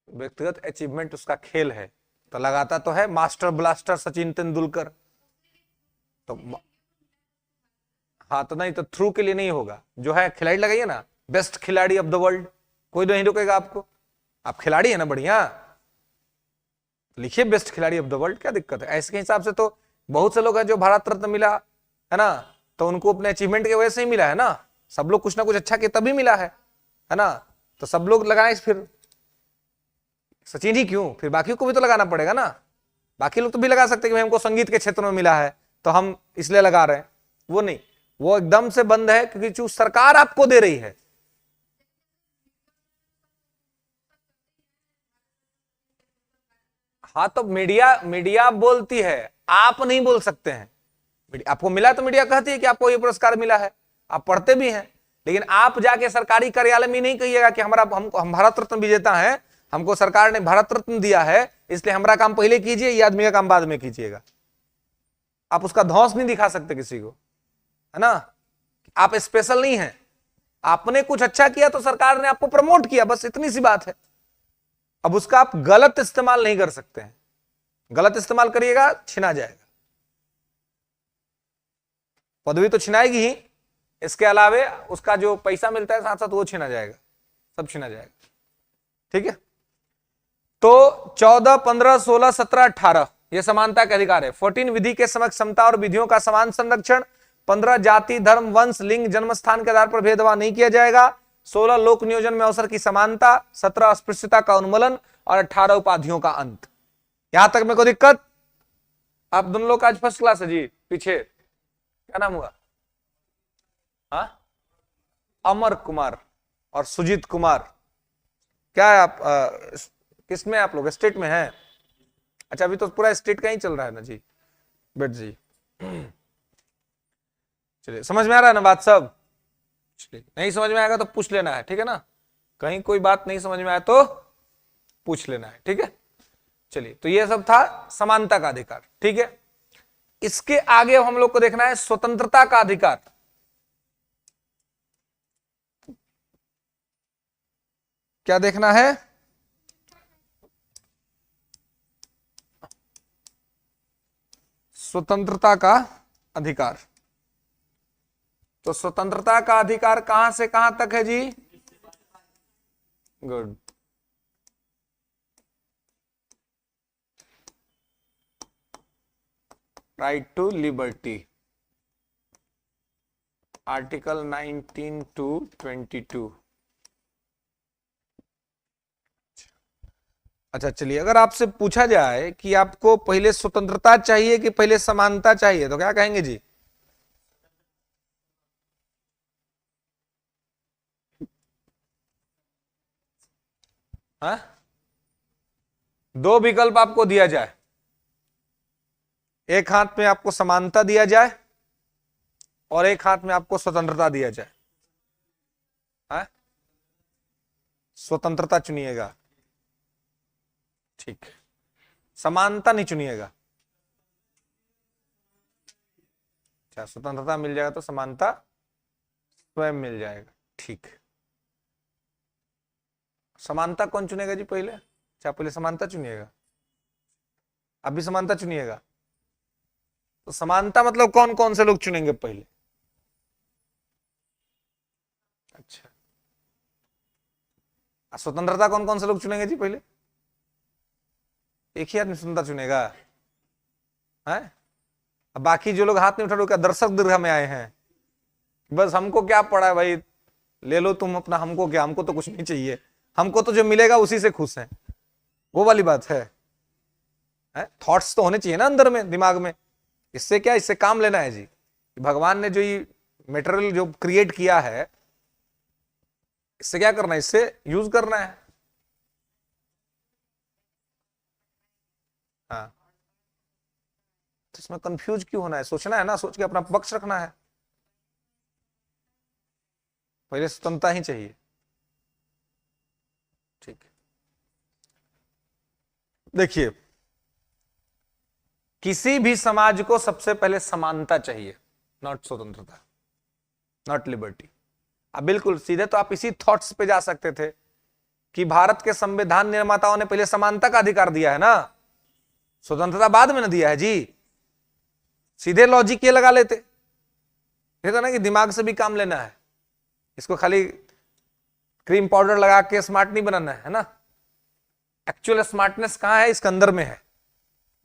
व्यक्तिगत अचीवमेंट उसका खेल है, तो लगाता तो है मास्टर ब्लास्टर सचिन तेंदुलकर। तो हाँ, तो नहीं, तो थ्रू के लिए नहीं होगा, जो है खिलाड़ी लगाइए ना, बेस्ट खिलाड़ी ऑफ द वर्ल्ड, कोई नहीं रोकेगा आपको। आप खिलाड़ी है ना, बढ़िया लिखिए बेस्ट खिलाड़ी ऑफ द वर्ल्ड, क्या दिक्कत है? ऐसे के हिसाब से तो बहुत से लोग हैं जो भारत रत्न मिला है ना, तो उनको अपने अचीवमेंट की वजह से ही मिला है ना। सब लोग कुछ ना कुछ अच्छा किए तभी मिला है ना। तो सब लोग लगाए, फिर सचिन ही क्यों, फिर बाकी को भी तो लगाना पड़ेगा ना। बाकी लोग तो भी लगा सकते हैं कि भाई हमको संगीत के क्षेत्र में मिला है तो हम इसलिए लगा रहे हैं, वो नहीं, वो एकदम से बंद है, क्योंकि जो सरकार आपको दे रही है। हाँ, तो मीडिया बोलती है, आप नहीं बोल सकते हैं। आपको मिला तो मीडिया कहती है कि आपको ये पुरस्कार मिला है, आप पढ़ते भी हैं, लेकिन आप जाके सरकारी कार्यालय में नहीं कहिएगा कि हम भारत रत्न विजेता हैं, हमको सरकार ने भारत रत्न दिया है, इसलिए हमारा काम पहले कीजिए, ये आदमी का काम बाद में कीजिएगा। आप उसका धौंस नहीं दिखा सकते किसी को, है ना। आप स्पेशल नहीं है, आपने कुछ अच्छा किया तो सरकार ने आपको प्रमोट किया, बस इतनी सी बात है। अब उसका आप गलत इस्तेमाल नहीं कर सकते हैं, गलत इस्तेमाल करिएगा छिना जाएगा, पदवी तो छिनाएगी ही, इसके अलावे उसका जो पैसा मिलता है साथ साथ वो छीना जाएगा, सब छीना जाएगा, ठीक है। तो 14, 15, 16, 17, 18 ये समानता के अधिकार है। 14 विधि के समक्ष समता और विधियों का समान संरक्षण। 15 जाति, धर्म, वंश, लिंग, जन्म स्थान के आधार पर भेदभाव नहीं किया जाएगा। 16 लोक नियोजन में अवसर की समानता। 17 अस्पृश्यता का उन्मूलन और 18 उपाधियों का अंत। यहां तक में कोई दिक्कत? आप दोनों लोग आज फर्स्ट क्लास है जी। पीछे क्या नाम हुआ? हाँ, अमर कुमार और सुजीत कुमार। क्या है आप किस में आप लोग? स्टेट में हैं? अच्छा, अभी तो पूरा स्टेट का ही चल रहा है ना जी। बेट जी, चलिए, समझ में आ रहा है ना बात सब? चलिए, नहीं समझ में आएगा तो पूछ लेना है, ठीक है ना। कहीं कोई बात नहीं समझ में आया तो पूछ लेना है, ठीक है। चलिए, तो ये सब था समानता का अधिकार, ठीक है। इसके आगे हम लोग को देखना है स्वतंत्रता का अधिकार। क्या देखना है? स्वतंत्रता का अधिकार। तो स्वतंत्रता का अधिकार कहां से कहां तक है जी? Good. Right to liberty, article 19 to 22। अच्छा, चलिए, अगर आपसे पूछा जाए कि आपको पहले स्वतंत्रता चाहिए कि पहले समानता चाहिए, तो क्या कहेंगे जी? हाँ, दो विकल्प आपको दिया जाए, एक हाथ में आपको समानता दिया जाए और एक हाथ में आपको स्वतंत्रता दिया जाए, हाँ? स्वतंत्रता चुनिएगा। ठीक, समानता नहीं चुनिएगा। अच्छा, स्वतंत्रता मिल जाएगा तो समानता स्वयं मिल जाएगा। ठीक, समानता कौन चुनेगा जी पहले? अच्छा, पहले समानता चुनिएगा, अभी समानता चुनिएगा। तो समानता मतलब कौन कौन से लोग चुनेंगे पहले? अच्छा, स्वतंत्रता कौन कौन से लोग चुनेंगे जी पहले? एक ही आदमी स्वतंत्रता चुनेगा है? अब बाकी जो लोग हाथ नहीं उठा रहे, क्या दर्शक दीर्घा में आए हैं? बस हमको क्या पड़ा है भाई, ले लो तुम अपना, हमको क्या, हमको तो कुछ नहीं चाहिए, हमको तो जो मिलेगा उसी से खुश है, वो वाली बात है? थॉट्स तो होने चाहिए ना अंदर में, दिमाग में। इससे क्या, इससे काम लेना है जी। भगवान ने जो ये मटेरियल जो क्रिएट किया है, इससे क्या करना है, इससे यूज करना है। हाँ, तो इसमें कंफ्यूज क्यों होना है? सोचना है ना, सोच के अपना पक्ष रखना है। पहले स्वतंत्रता ही चाहिए। ठीक है, देखिए, किसी भी समाज को सबसे पहले समानता चाहिए, नॉट स्वतंत्रता, नॉट लिबर्टी। अब बिल्कुल सीधे तो आप इसी थॉट्स पे जा सकते थे कि भारत के संविधान निर्माताओं ने पहले समानता का अधिकार दिया है ना, स्वतंत्रता बाद में ना दिया है जी। सीधे लॉजिक ये लगा लेते, ये तो ना कि दिमाग से भी काम लेना है, इसको खाली क्रीम पाउडर लगा के स्मार्ट नहीं बनाना है ना। एक्चुअल स्मार्टनेस कहां है? इसके अंदर में है,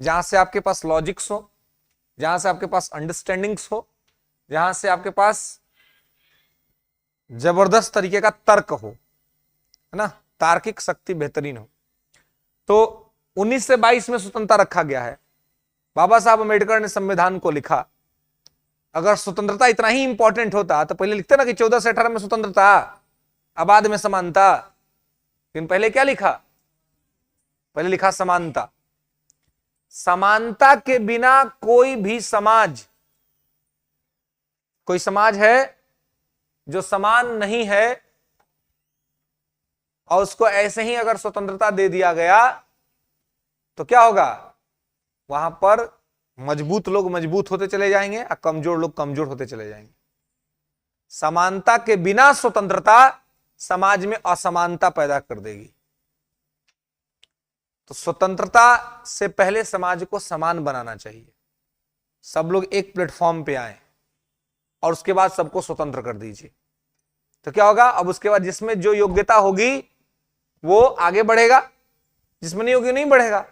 जहां से आपके पास लॉजिक्स हो, जहां से आपके पास अंडरस्टैंडिंग्स हो, जहां से आपके पास जबरदस्त तरीके का तर्क हो, है ना, तार्किक शक्ति बेहतरीन हो। तो 19 से 22 में स्वतंत्रता रखा गया है। बाबा साहब अम्बेडकर ने संविधान को लिखा। अगर स्वतंत्रता इतना ही इंपॉर्टेंट होता तो पहले लिखते ना कि 14 से 18 में स्वतंत्रता, अब बाद में समानता। लेकिन पहले क्या लिखा? पहले लिखा समानता। समानता के बिना कोई भी समाज, कोई समाज है जो समान नहीं है और उसको ऐसे ही अगर स्वतंत्रता दे दिया गया तो क्या होगा? वहां पर मजबूत लोग मजबूत होते चले जाएंगे और कमजोर लोग कमजोर होते चले जाएंगे। समानता के बिना स्वतंत्रता समाज में असमानता पैदा कर देगी। तो स्वतंत्रता से पहले समाज को समान बनाना चाहिए, सब लोग एक प्लेटफॉर्म पे आए और उसके बाद सबको स्वतंत्र कर दीजिए। तो क्या होगा? अब उसके बाद जिसमें जो योग्यता होगी वो आगे बढ़ेगा, जिसमें नहीं होगी नहीं बढ़ेगा।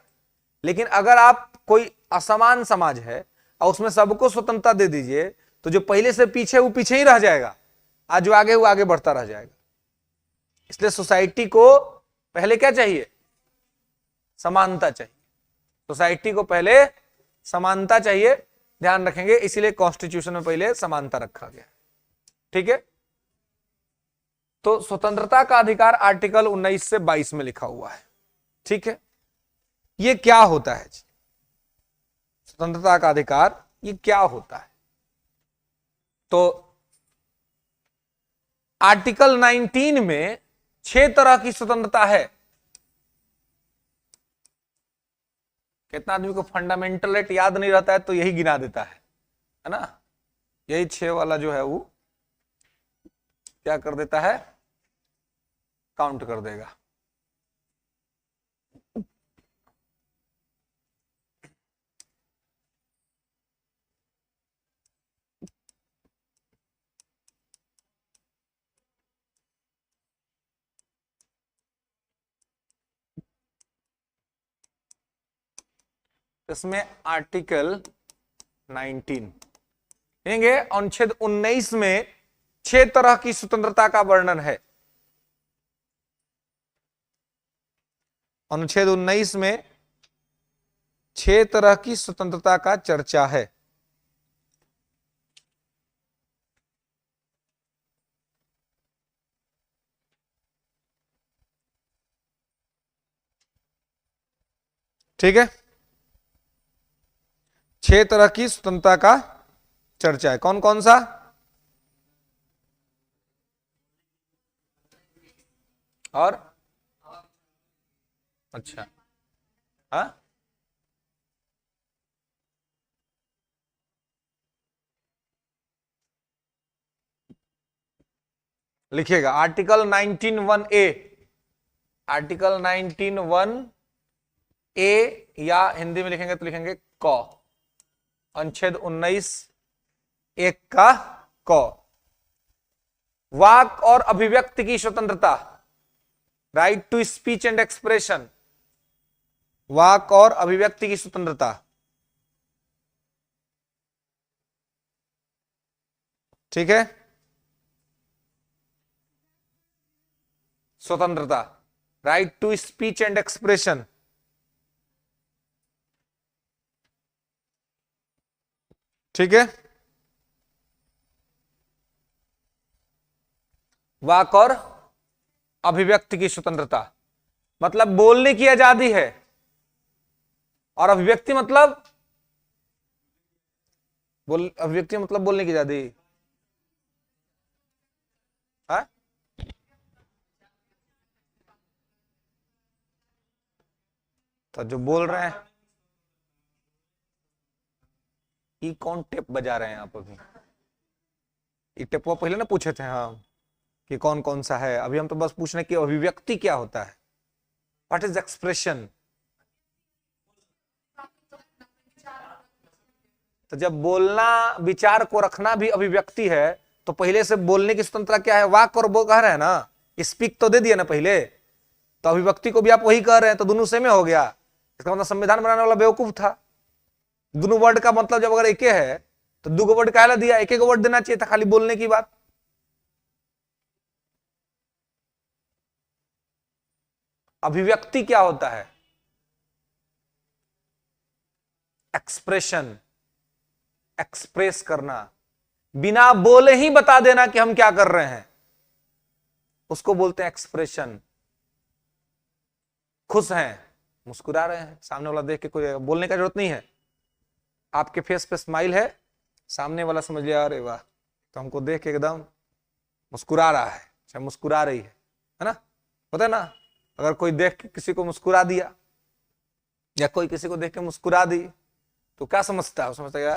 लेकिन अगर आप कोई असमान समाज है और उसमें सबको स्वतंत्रता दे दीजिए तो जो पहले से पीछे वो पीछे ही रह जाएगा, आज जो आगे वो आगे बढ़ता रह जाएगा। इसलिए सोसाइटी को पहले क्या चाहिए? समानता चाहिए। सोसाइटी को पहले समानता चाहिए, ध्यान रखेंगे, इसीलिए कॉन्स्टिट्यूशन में पहले समानता रखा गया। ठीक है, तो स्वतंत्रता का अधिकार आर्टिकल 19 से 22 में लिखा हुआ है। ठीक है, ये क्या होता है? स्वतंत्रता का अधिकार ये क्या होता है? तो आर्टिकल 19 में 6 तरह की स्वतंत्रता है। कितना आदमी को फंडामेंटल राइट याद नहीं रहता है तो यही गिना देता है ना, यही 6 वाला जो है वो क्या कर देता है? काउंट कर देगा। इसमें आर्टिकल 19 देंगे, अनुच्छेद 19 में 6 तरह की स्वतंत्रता का वर्णन है। अनुच्छेद 19 में 6 तरह की स्वतंत्रता का चर्चा है। ठीक है, 6 तरह की स्वतंत्रता का चर्चा है। कौन कौन सा? और अच्छा, हाँ, लिखिएगा आर्टिकल 19(1)(a), आर्टिकल 19(1)(a) या हिंदी में लिखेंगे तो लिखेंगे क, अनुच्छेद 19(1) का क, वाक और अभिव्यक्ति की स्वतंत्रता, right to speech and expression, वाक और अभिव्यक्ति की स्वतंत्रता, ठीक है, स्वतंत्रता, right to speech and expression, ठीक है, वाक और अभिव्यक्ति की स्वतंत्रता मतलब बोलने की आजादी है, और अभिव्यक्ति मतलब अभिव्यक्ति मतलब बोलने की आजादी है। तो जो बोल रहे हैं, ये कौन टेप बजा रहे हैं आप अभी? ये टेप वो पहले ना पूछे थे हाँ कि कौन कौन सा है, अभी हम तो बस पूछने की अभिव्यक्ति क्या होता है, व्हाट इज एक्सप्रेशन। तो जब बोलना, विचार को रखना भी अभिव्यक्ति है, तो पहले से बोलने की स्वतंत्रता क्या है? वाक और वो कह रहे हैं ना, स्पीक तो दे दिया ना पहले, तो अभिव्यक्ति को भी आप वही कह रहे हैं, तो दोनों सेम हो गया। इसका मतलब संविधान बनाने वाला बेवकूफ था। दोनों वर्ड का मतलब जब अगर एक है तो दो वर्ड काहे दिया, एक वर्ड देना चाहिए था खाली बोलने की बात। अभिव्यक्ति क्या होता है? एक्सप्रेशन, एक्सप्रेस करना, बिना बोले ही बता देना कि हम क्या कर रहे हैं, उसको बोलते हैं एक्सप्रेशन। खुश हैं, मुस्कुरा रहे हैं, सामने वाला देख के कोई बोलने का जरूरत नहीं है, आपके फेस पे स्माइल है, सामने वाला समझ लिया अरे वाह, तो हमको देख के एकदम मुस्कुरा रहा है, चाहे मुस्कुरा रही है ना, होता है ना। अगर कोई देख के किसी को मुस्कुरा दिया या कोई किसी को देख के मुस्कुरा दी तो क्या समझता है? समझता है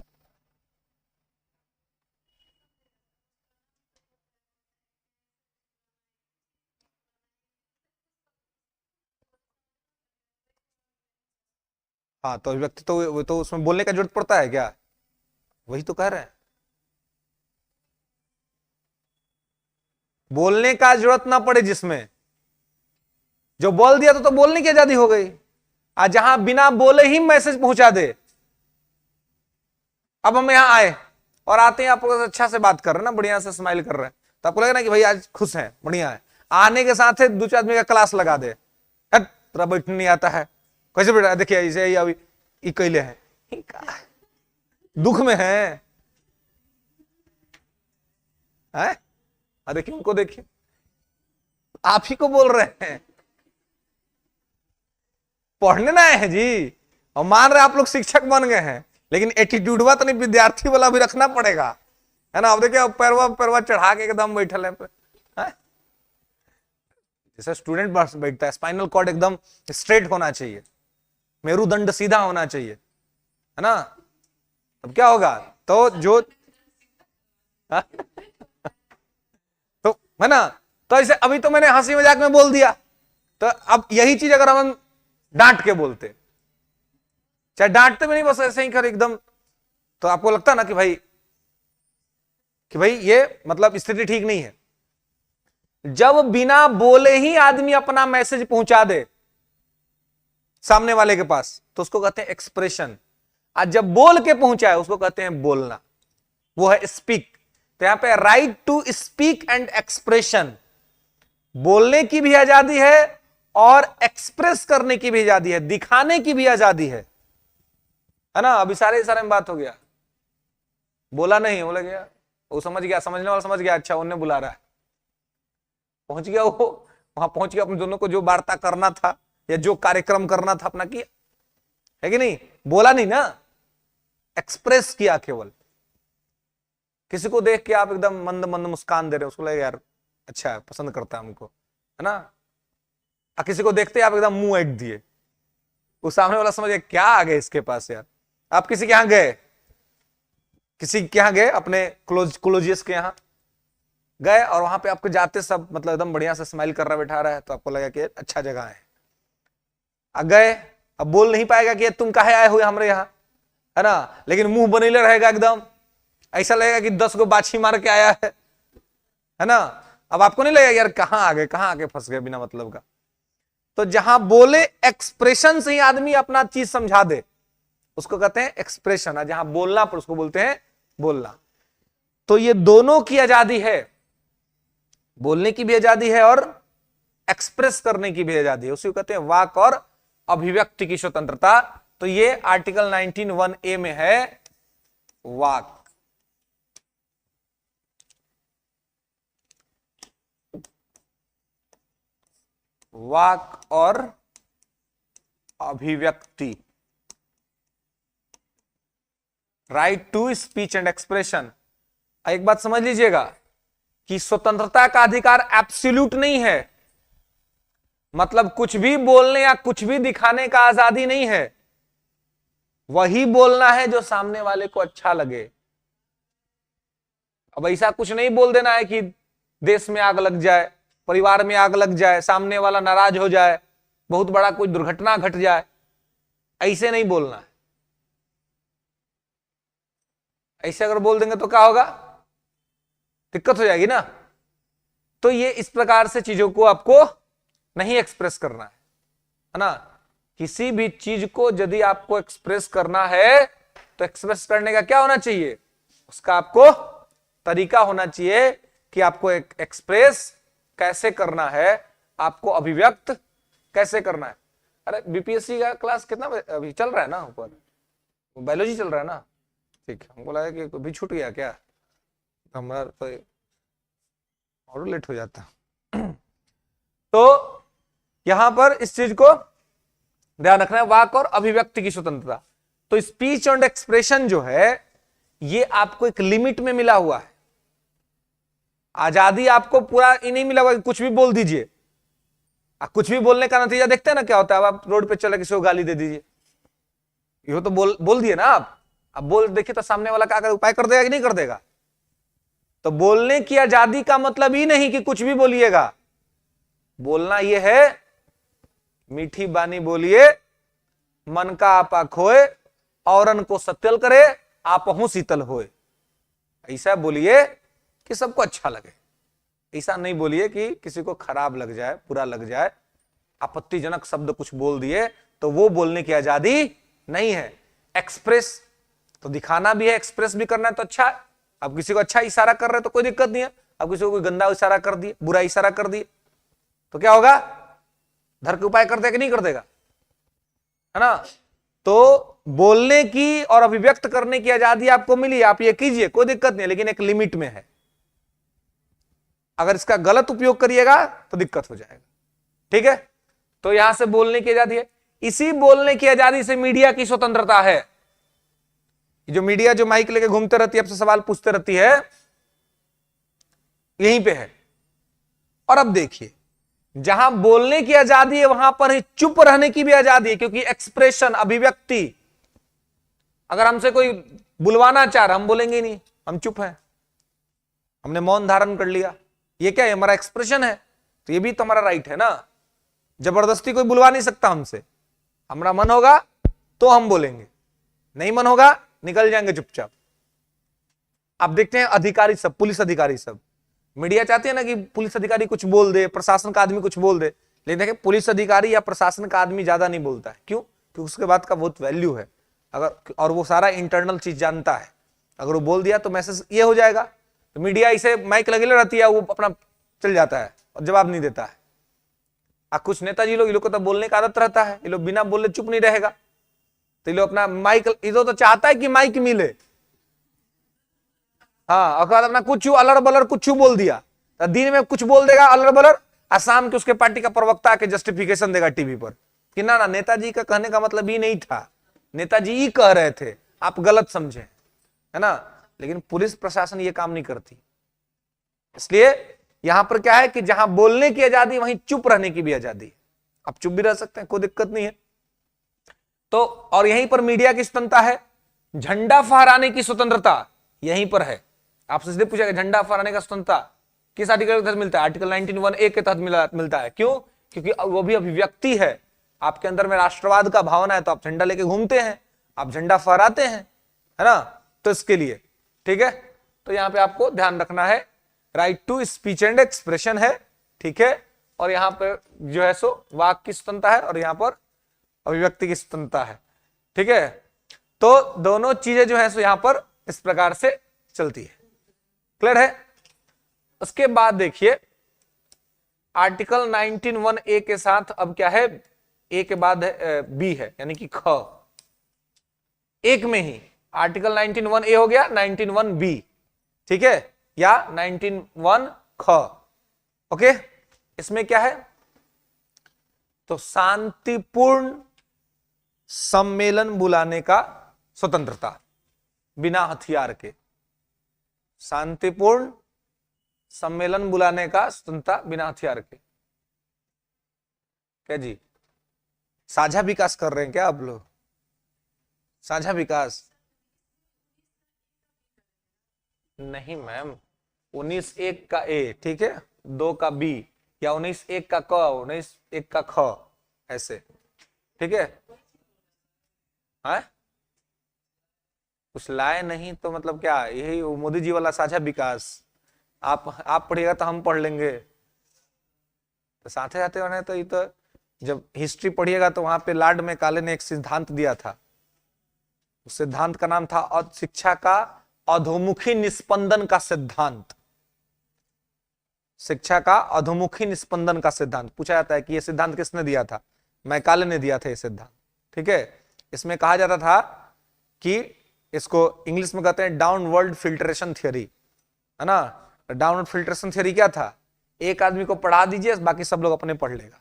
हाँ, तो व्यक्ति तो उसमें बोलने का जरूरत पड़ता है क्या? वही तो कह रहे हैं, बोलने का जरूरत ना पड़े, जिसमें जो बोल दिया तो बोलने की आजादी हो गई। आज जहां बिना बोले ही मैसेज पहुंचा दे, अब हम यहां आए और आते हैं आपको अच्छा से बात कर रहे हैं ना, बढ़िया से स्माइल कर रहे हैं, तो आपको लगे ना कि भाई आज खुश हैं, बढ़िया है। आने के साथ दो चार आदमी का क्लास लगा दे, तेरा बैठने नहीं आता है, कैसे बैठा, देखिए ऐसे अभी कैले है, दुख में है, देखिए उनको, देखिए आप ही को बोल रहे हैं, पढ़ने ना आए हैं जी, और मान रहे आप लोग शिक्षक बन गए हैं, लेकिन एटीट्यूडवा तो नहीं विद्यार्थी वाला भी रखना पड़ेगा, है ना। अब देखिए पैरवा चढ़ा के एकदम बैठल है, जैसे स्टूडेंट बैठता है, स्पाइनल कॉर्ड एकदम स्ट्रेट होना चाहिए, मेरुदंड सीधा होना चाहिए, है ना। अब क्या होगा? तो जो तो है ना, तो ऐसे अभी तो मैंने हंसी मजाक में बोल दिया, तो अब यही चीज अगर हम डांट के बोलते, चाहे डांटते भी नहीं, बस ऐसे ही कर एकदम, तो आपको लगता ना कि भाई ये मतलब स्थिति ठीक नहीं है। जब बिना बोले ही आदमी अपना मैसेज पहुंचा दे सामने वाले के पास, तो उसको कहते हैं एक्सप्रेशन। आज जब बोल के पहुंचाए उसको कहते हैं बोलना, वो है स्पीक। तो यहां पे right to speak and expression, बोलने की भी आजादी है और एक्सप्रेस करने की भी आजादी है, दिखाने की भी आजादी है ना। अभी सारे में बात हो गया, बोला नहीं, बोला गया, वो समझ गया, समझने वाला समझ गया, अच्छा उन्हें बुला रहा है, पहुंच गया, वो वहां पहुंच गया, अपने दोनों को जो वार्ता करना था या जो कार्यक्रम करना था अपना किया, है कि नहीं? बोला नहीं ना, एक्सप्रेस किया केवल। किसी को देख के आप एकदम मंद मंद मुस्कान दे रहे हो, उसको लगे यार अच्छा है, पसंद करता है हमको, है ना। किसी को देखते आप एकदम मुंह ऐड दिए, उस सामने वाला समझ गया क्या आ गए इसके पास यार। आप किसी के यहां गए, किसी के यहां गए, अपने क्लोजियस के यहां गए, और वहां पे आपको जाते सब मतलब एकदम बढ़िया से स्माइल कर रहा बैठा रहा है, तो आपको लगा कि अच्छा जगह है। अब गए, अब बोल नहीं पाएगा कि तुम काहे आए हुए हमारे यहाँ, है ना, लेकिन मुंह बनीले रहेगा एकदम, ऐसा लगेगा कि 10 गो बाछी मार के आया है ना। अब आपको नहीं लगेगा यार कहां आ गए, कहां आके फंस गए बिना मतलब का। तो जहां बोले एक्सप्रेशन से ही आदमी अपना चीज समझा दे उसको कहते हैं एक्सप्रेशन, जहां बोलना पर उसको बोलते हैं बोलना। तो ये दोनों की आजादी है, बोलने की भी आजादी है और एक्सप्रेस करने की भी आजादी है, उसी को कहते हैं वाक और अभिव्यक्ति की स्वतंत्रता। तो ये आर्टिकल 19(1)(a) में है वाक। वाक और अभिव्यक्ति, right to speech and expression. एक बात समझ लीजिएगा कि स्वतंत्रता का अधिकार एब्सोल्यूट नहीं है, मतलब कुछ भी बोलने या कुछ भी दिखाने का आजादी नहीं है। वही बोलना है जो सामने वाले को अच्छा लगे। अब ऐसा कुछ नहीं बोल देना है कि देश में आग लग जाए, परिवार में आग लग जाए, सामने वाला नाराज हो जाए, बहुत बड़ा कोई दुर्घटना घट जाए, ऐसे नहीं बोलना है। ऐसे अगर बोल देंगे तो क्या होगा, दिक्कत हो जाएगी ना। तो ये इस प्रकार से चीजों को आपको नहीं एक्सप्रेस करना है ना। किसी भी चीज को यदि आपको एक्सप्रेस करना है तो एक्सप्रेस करने का क्या होना चाहिए, उसका आपको तरीका होना चाहिए कि आपको एक्सप्रेस कैसे करना है, आपको अभिव्यक्त कैसे करना है। अरे बीपीएससी का क्लास कितना अभी चल रहा है ना, ऊपर बायोलॉजी चल रहा है ना, ठीक है। हमको लगा कि अभी छूट गया क्या, हमारा तो और लेट हो जाता। तो यहां पर इस चीज को ध्यान रखना है, वाक और अभिव्यक्ति की स्वतंत्रता। तो स्पीच एंड एक्सप्रेशन जो है ये आपको एक लिमिट में मिला हुआ है। आजादी आपको पूरा ही नहीं मिला हुआ कि कुछ भी बोल दीजिए। कुछ भी बोलने का नतीजा देखते हैं ना क्या होता है। अब आप रोड पे चले किसी को गाली दे दीजिए, ये तो बोल दिए ना आप। अब बोल देखिए तो सामने वाला क्या उपाय कर देगा कि नहीं कर देगा। तो बोलने की आजादी का मतलब ही नहीं कि कुछ भी बोलिएगा। बोलना यह है मीठी बानी बोलिए, मन का आपा खोए, औरन को सत्यल करे, आपहु शीतल होए। ऐसा बोलिए कि सबको अच्छा लगे, ऐसा नहीं बोलिए कि किसी को खराब लग जाए, बुरा लग जाए, आपत्तिजनक शब्द कुछ बोल दिए तो वो बोलने की आजादी नहीं है। एक्सप्रेस तो दिखाना भी है, एक्सप्रेस भी करना है तो अच्छा है। अब किसी को अच्छा इशारा कर रहे तो कोई दिक्कत नहीं है। अब किसी को कोई गंदा इशारा कर दिए, बुरा इशारा कर दिए तो क्या होगा, धर के उपाय कर देगा कि नहीं कर देगा, है ना। तो बोलने की और अभिव्यक्त करने की आजादी आपको मिली, आप ये कीजिए, कोई दिक्कत नहीं है, लेकिन एक लिमिट में है। अगर इसका गलत उपयोग करिएगा तो दिक्कत हो जाएगा, ठीक है। तो यहां से बोलने की आजादी है। इसी बोलने की आजादी से मीडिया की स्वतंत्रता है। जो मीडिया जो माइक लेके घूमते रहती है, आपसे सवाल पूछते रहती है, यहीं पे है। और अब देखिए, जहां बोलने की आजादी है वहां पर ही चुप रहने की भी आजादी है, क्योंकि एक्सप्रेशन, अभिव्यक्ति, अगर हमसे कोई बुलवाना चाह रहा, हम बोलेंगे नहीं, हम चुप हैं, हमने मौन धारण कर लिया। ये क्या है, हमारा एक्सप्रेशन है, तो ये भी तो हमारा राइट है ना। जबरदस्ती कोई बुलवा नहीं सकता हमसे। हमारा मन होगा तो हम बोलेंगे, नहीं मन होगा निकल जाएंगे चुपचाप। आप देखते हैं अधिकारी सब, पुलिस अधिकारी सब, मीडिया चाहती है ना कि पुलिस अधिकारी कुछ बोल दे, प्रशासन का आदमी कुछ बोल दे, लेकिन देखिए पुलिस अधिकारी या प्रशासन का आदमी ज्यादा नहीं बोलता है। क्यों? क्योंकि उसके बाद का बहुत वैल्यू है, अगर और वो सारा इंटरनल चीज जानता है। अगर वो बोल दिया तो मैसेज ये हो जाएगा। तो मीडिया इसे माइक लगे रहती है, वो अपना चल जाता है और जवाब नहीं देता है। कुछ नेताजी लोग, ये लोग को तो बोलने का आदत रहता है, ये लोग बिना बोले चुप नहीं रहेगा, तो ये लोग अपना माइक, इधर तो चाहता है कि माइक मिले, हाँ, और अपना कुछ अलड़ बलड़ कुछ बोल दिया, तो दिन में कुछ बोल देगा अलड़ बलड़, और शाम के उसके पार्टी का प्रवक्ता आके जस्टिफिकेशन देगा टीवी पर कि ना नेताजी का कहने का मतलब ही नहीं था, नेताजी ही कह रहे थे, आप गलत समझे, है ना। लेकिन पुलिस प्रशासन ये काम नहीं करती। इसलिए यहां पर क्या है कि जहां बोलने की आजादी वहीं चुप रहने की भी आजादी है। आप चुप भी रह सकते हैं, कोई दिक्कत नहीं है। तो और यहीं पर मीडिया की स्वतंत्रता है, झंडा फहराने की स्वतंत्रता यहीं पर है। आपसे सीधे पूछा गया झंडा फहराने का स्वतंत्रता किस आर्टिकल के तहत मिलता है? आर्टिकल 19(1)(a) के तहत मिलता है। क्यों? क्योंकि वो भी अभिव्यक्ति है। आपके अंदर में राष्ट्रवाद का भावना है तो आप झंडा लेके घूमते हैं, आप झंडा फहराते हैं, है ना? तो इसके लिए ठीक है। तो यहां पे आपको ध्यान रखना है right to speech and expression है, ठीक है। और यहां पर जो है सो वाक की स्वतंत्रता है और यहां पर अभिव्यक्ति की स्वतंत्रता है, ठीक है। तो दोनों चीजें जो है सो यहां पर इस प्रकार से चलती है। क्लियर है? उसके बाद देखिए आर्टिकल 19(1)(a) के साथ अब क्या है, ए के बाद बी है, यानी कि ख। एक में ही आर्टिकल 19(1)(a) हो गया 19(1)(b), ठीक है, या 19(1) ख। ओके, इसमें क्या है? तो शांतिपूर्ण सम्मेलन बुलाने का स्वतंत्रता बिना हथियार के, शांतिपूर्ण सम्मेलन बुलाने का स्वतंत्रता बिना हथियार के। क्या जी, साझा विकास कर रहे हैं क्या आप लोग? साझा विकास नहीं मैम, 19(1) का ए, ठीक है, 2 का बी, या 19(1) का क, 19(1) का ख, ऐसे, ठीक है। हाँ, कुछ लाए नहीं तो मतलब क्या, यही मोदी जी वाला साझा विकास। आप पढ़िएगा तो हम पढ़ लेंगे, तो साथे साथे होने। तो ये तो जब हिस्ट्री पढ़िएगा तो वहां पे लॉर्ड मैकाले ने एक सिद्धांत दिया था, उस सिद्धांत का नाम था शिक्षा का अधोमुखी निस्पंदन का सिद्धांत। शिक्षा का अधोमुखी निस्पंदन का सिद्धांत पूछा जाता है कि यह सिद्धांत किसने दिया था? मैकाले ने दिया था यह सिद्धांत, ठीक है। इसमें कहा जाता था कि इसको इंग्लिश में कहते हैं डाउनवर्ड फिल्ट्रेशन थियरी, है ना। डाउनवर्ड फिल्ट्रेशन थियरी क्या था? एक आदमी को पढ़ा दीजिए, बाकी सब लोग अपने पढ़ लेगा।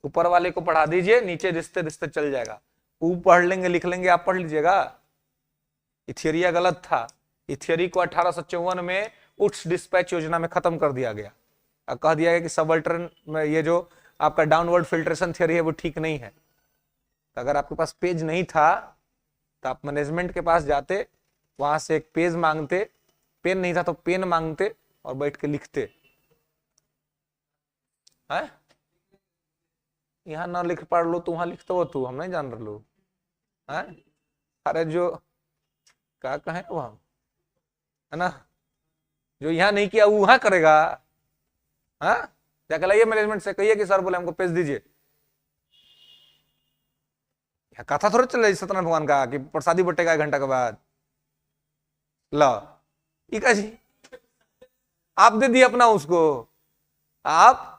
ऊपर वाले को पढ़ा दीजिए, नीचे रिश्ते रिश्ते चल जाएगा। वो पढ़ लेंगे, लिख लेंगे, आप पढ़ लीजिएगा। ये थियरी गलत था। ये थियरी को 1854 में उट्स डिस्पैच योजना में खत्म कर दिया गया। अब कह दिया गया कि सबल्टर्न में ये जो आपका डाउनवर्ड फिल्ट्रेशन थियरी है वो ठीक नहीं है। तो अगर आपके पास पेज नहीं था तो आप मैनेजमेंट के पास जाते, वहां से एक पेज मांगते, पेन नहीं था तो पेन मांगते और बैठ के लिखते। है यहाँ ना लिख पढ़ लो तो वहां लिखते हो, तू हम नहीं जान रहे लो। अरे जो क्या कहें वहां, है ना, जो यहाँ नहीं किया वो वहां करेगा। हाँ, जाकर लाइए मैनेजमेंट से, कहिए कि सर बोले हमको पेज दीजिए। कथा थोड़ा चल रही सत्यनारायण भगवान का कि प्रसादी बटेगा 1 घंटा के बाद। ला इका जी आप दे दिए अपना उसको, आप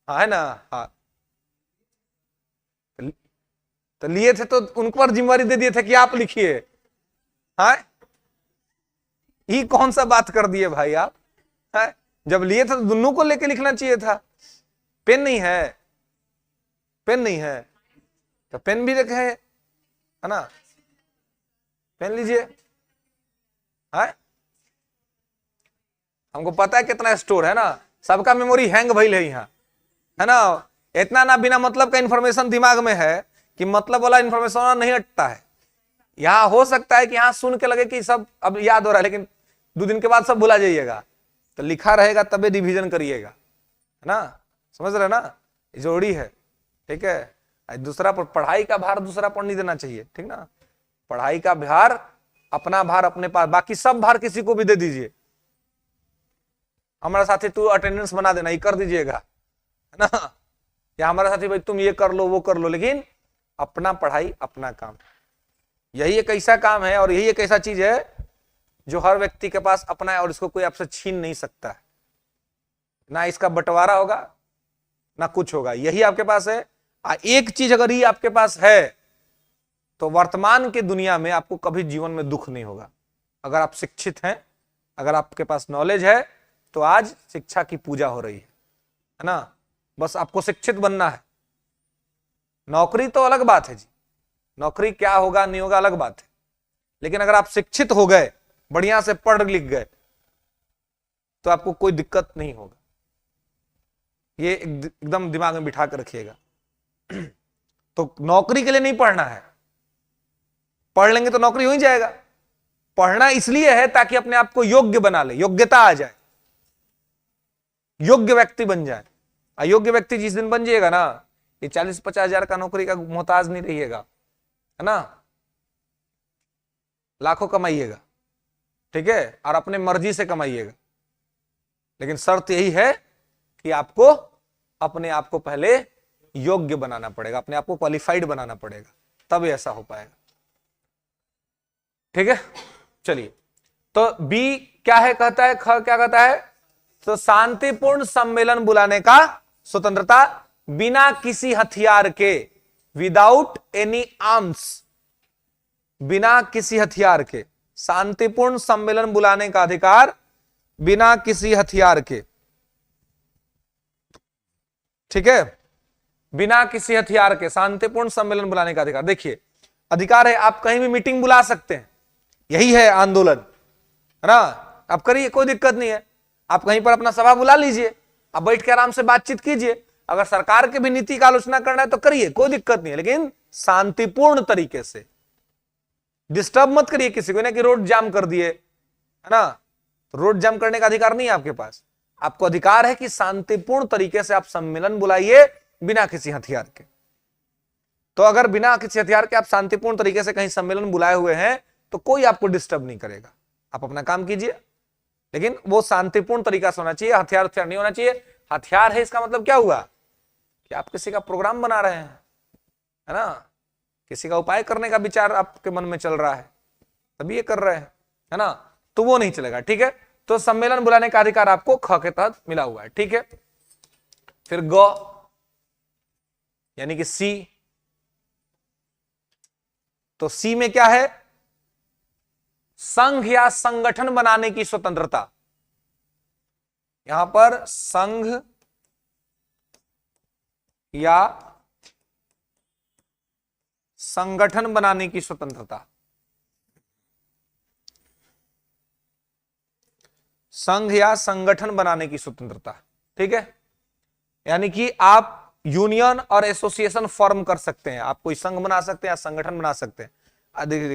हाँ है ना, हाँ तो लिए थे तो उनको पर जिम्मेवारी दे दिए थे कि आप लिखिए। हाँ, ये कौन सा बात कर दिए भाई आप? है जब लिए थे तो दोनों को लेके लिखना चाहिए था। पेन नहीं है, पेन नहीं है तो पेन भी रखे है ना, पेन लीजिए। है हमको पता है कितना स्टोर है ना, सबका मेमोरी हैंग भइल है यहाँ, है ना। इतना ना बिना मतलब का इंफॉर्मेशन दिमाग में है कि मतलब वाला इंफॉर्मेशन नहीं हटता है। यहाँ हो सकता है कि यहाँ सुन के लगे कि सब अब याद हो रहा है, लेकिन 2 दिन के बाद सब भुला जाइएगा। तो लिखा रहेगा तबे रिवीजन करिएगा, है ना, समझ रहे ना, जरूरी है, ठीक है। दूसरा पर पढ़ाई का भार दूसरा पर नहीं देना चाहिए, ठीक ना। पढ़ाई का भार अपना भार अपने पास, बाकी सब भार किसी को भी दे दीजिए। हमारा साथी तू अटेंडेंस बना देना, ये कर दीजिएगा, है ना, या हमारा साथी भाई तुम ये कर लो वो कर लो, लेकिन अपना पढ़ाई अपना काम। यही एक ऐसा काम है और यही एक ऐसा चीज है जो हर व्यक्ति के पास अपना है और इसको कोई आपसे छीन नहीं सकता है। ना इसका बंटवारा होगा ना कुछ होगा, यही आपके पास है। एक चीज अगर ये आपके पास है तो वर्तमान की दुनिया में आपको कभी जीवन में दुख नहीं होगा। अगर आप शिक्षित हैं, अगर आपके पास नॉलेज है, तो आज शिक्षा की पूजा हो रही है ना। बस आपको शिक्षित बनना है। नौकरी तो अलग बात है जी, नौकरी क्या होगा नहीं होगा अलग बात है, लेकिन अगर आप शिक्षित हो गए, बढ़िया से पढ़ लिख गए, तो आपको कोई दिक्कत नहीं होगा। ये एकदम दिमाग में बिठा कर रखिएगा। तो नौकरी के लिए नहीं पढ़ना है, पढ़ लेंगे तो नौकरी हो ही जाएगा। पढ़ना इसलिए है ताकि अपने आप को योग्य बना ले, योग्यता आ जाए, योग्य व्यक्ति बन जाए। अयोग्य व्यक्ति जिस दिन बन जाएगा ना, ये 40-50 हजार का नौकरी का मोहताज नहीं रहिएगा, है ना, लाखों कमाइएगा, ठीक है, और अपने मर्जी से कमाइएगा। लेकिन शर्त यही है कि आपको अपने आप को पहले योग्य बनाना पड़ेगा, अपने आप को क्वालिफाइड बनाना पड़ेगा, तब ऐसा हो पाएगा। ठीक है, चलिए, तो बी क्या है कहता है, ख क्या कहता है, तो शांतिपूर्ण सम्मेलन बुलाने का स्वतंत्रता बिना किसी हथियार के, विदाउट एनी आर्म्स, बिना किसी हथियार के, शांतिपूर्ण सम्मेलन बुलाने का अधिकार बिना किसी हथियार के, ठीक है, बिना किसी हथियार के शांतिपूर्ण सम्मेलन बुलाने का अधिकार। देखिए, अधिकार है, आप कहीं भी मीटिंग बुला सकते हैं, यही है आंदोलन, है ना, आप करिए, कोई दिक्कत नहीं है, आप कहीं पर अपना सभा बुला लीजिए, आप बैठ के आराम से बातचीत कीजिए, अगर सरकार की भी नीति का आलोचना करना है तो करिए, कोई दिक्कत नहीं है, लेकिन शांतिपूर्ण तरीके से, डिस्टर्ब मत करिए किसी को, ना कि रोड जाम कर दिए, है ना, रोड जाम करने का अधिकार नहीं है आपके पास। आपको अधिकार है कि शांतिपूर्ण तरीके से आप सम्मेलन बुलाइए बिना किसी हथियार के। तो अगर बिना किसी हथियार के आप शांतिपूर्ण तरीके से कहीं सम्मेलन बुलाए हुए हैं तो कोई आपको डिस्टर्ब नहीं करेगा, आप अपना काम कीजिए, लेकिन वो शांतिपूर्ण तरीका से होना चाहिए, हथियार नहीं होना चाहिए। हथियार है इसका मतलब क्या हुआ कि आप किसी का प्रोग्राम बना रहे हैं, है ना, किसी का उपाय करने का विचार आपके मन में चल रहा है, तभी ये कर रहे हैं, है ना, तो वो नहीं चलेगा। ठीक है, तो सम्मेलन बुलाने का अधिकार आपको ख के तहत मिला हुआ है। ठीक है, फिर ग यानी कि सी, तो सी में क्या है, संघ या संगठन बनाने की स्वतंत्रता। यहां पर संघ या संगठन बनाने की स्वतंत्रता, संघ या संगठन बनाने की स्वतंत्रता। ठीक है, यानी कि आप यूनियन और एसोसिएशन फॉर्म कर सकते हैं, आप कोई संघ बना सकते हैं या संगठन बना सकते हैं।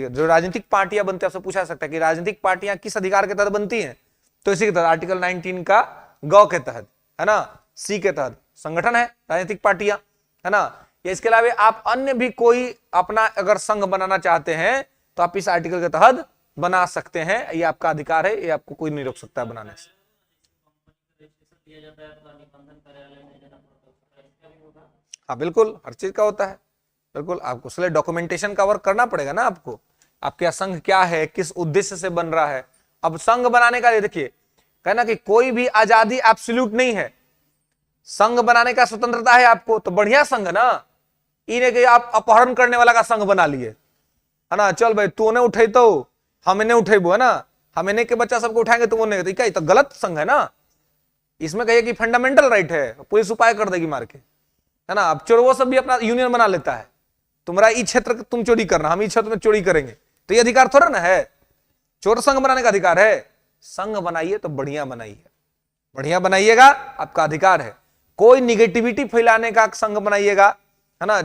जो राजनीतिक पार्टियां बनती है, आपसे पूछा सकता है कि राजनीतिक पार्टियां किस अधिकार के तहत बनती हैं, तो इसी के तहत आर्टिकल 19 का ग के तहत, है ना, सी के तहत संगठन है राजनीतिक पार्टियां, है ना। या इसके अलावा आप अन्य भी कोई अपना अगर संघ बनाना चाहते हैं तो आप इस आर्टिकल के तहत बना सकते हैं, ये आपका अधिकार है, ये आपको कोई नहीं रोक सकता बनाने से। हाँ बिल्कुल, हर चीज का होता है, बिल्कुल। आपको इसलिए डॉक्यूमेंटेशन का वर्क करना पड़ेगा ना आपको, आपके संघ क्या है, किस उद्देश्य से बन रहा है। अब संघ बनाने का देखिए, कहना कि कोई भी आजादी एब्सोल्यूट नहीं है, संघ बनाने का स्वतंत्रता है आपको, तो बढ़िया संघ ना, इन्हें कि आप अपहरण करने वाला का संघ बना लिए, है ना, चल भाई तू ने उठे तो हम इन्हें उठेबो, है ना, हम इन्हें के बच्चा सबको उठाएंगे तो वो नहीं, तो क्या तो गलत संघ है ना। इसमें कहिए कि फंडामेंटल राइट है, पुलिस उपाय कर देगी मार के, है ना। अब चोरवो सब भी अपना यूनियन बना लेता है, तुम्हारा इस क्षेत्र तुम चोरी करना, हम इस क्षेत्र में चोरी करेंगे, तो ये अधिकार थोड़ा ना है, चोर संघ बनाने का अधिकार है। संघ बनाइए तो बढ़िया बनाइए, बढ़िया बनाइएगा, आपका अधिकार है। कोई निगेटिविटी फैलाने का संघ बनाइएगा, है ना,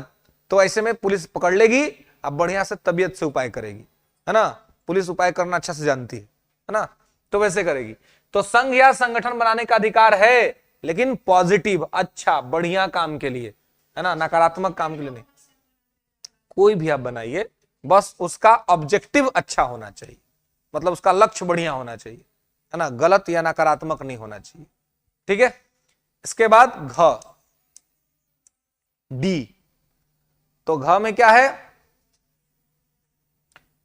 तो ऐसे में पुलिस पकड़ लेगी, आप बढ़िया से तबीयत से उपाय करेगी, है ना, पुलिस उपाय करना अच्छा से जानती है ना, तो वैसे करेगी। तो संघ या संगठन बनाने का अधिकार है, लेकिन पॉजिटिव, अच्छा बढ़िया काम के लिए, है ना, नकारात्मक काम के लिए नहीं। कोई भी आप बनाइए, बस उसका ऑब्जेक्टिव अच्छा होना चाहिए, मतलब उसका लक्ष्य बढ़िया होना चाहिए, है ना, गलत या नकारात्मक नहीं होना चाहिए। ठीक है, इसके बाद घ, डी, तो घ में क्या है,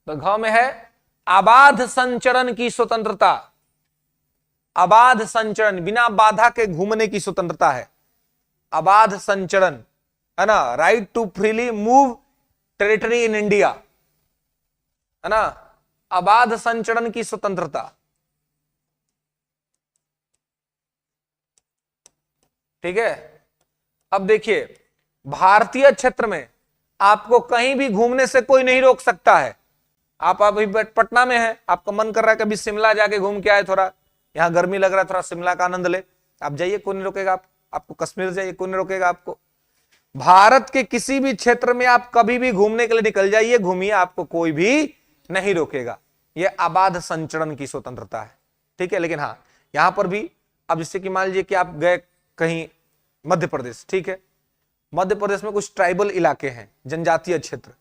तो घ में है अबाध संचरण की स्वतंत्रता, अबाध संचरण, बिना बाधा के घूमने की स्वतंत्रता है, अबाध संचरण, है ना, right to freely move territory in India, है ना, अबाध संचरण की स्वतंत्रता। ठीक है, अब देखिए, भारतीय क्षेत्र में आपको कहीं भी घूमने से कोई नहीं रोक सकता है। आप अभी पटना में है, आपका मन कर रहा है कभी शिमला जाके घूम के आए, थोड़ा यहाँ गर्मी लग रहा है, थोड़ा शिमला का आनंद ले, आप जाइए, कोई नहीं रोकेगा। आपको कश्मीर जाइए, कोई नहीं रोकेगा आपको। भारत के किसी भी क्षेत्र में आप कभी भी घूमने के लिए निकल जाइए, घूमिए, आपको कोई भी नहीं रोकेगा। यह अबाध संचरण की स्वतंत्रता है, ठीक है। लेकिन हाँ, यहां पर भी अब जैसे कि मान लीजिए कि आप गए कहीं मध्य प्रदेश, ठीक है, मध्य प्रदेश में कुछ ट्राइबल इलाके हैं, जनजातीय क्षेत्र,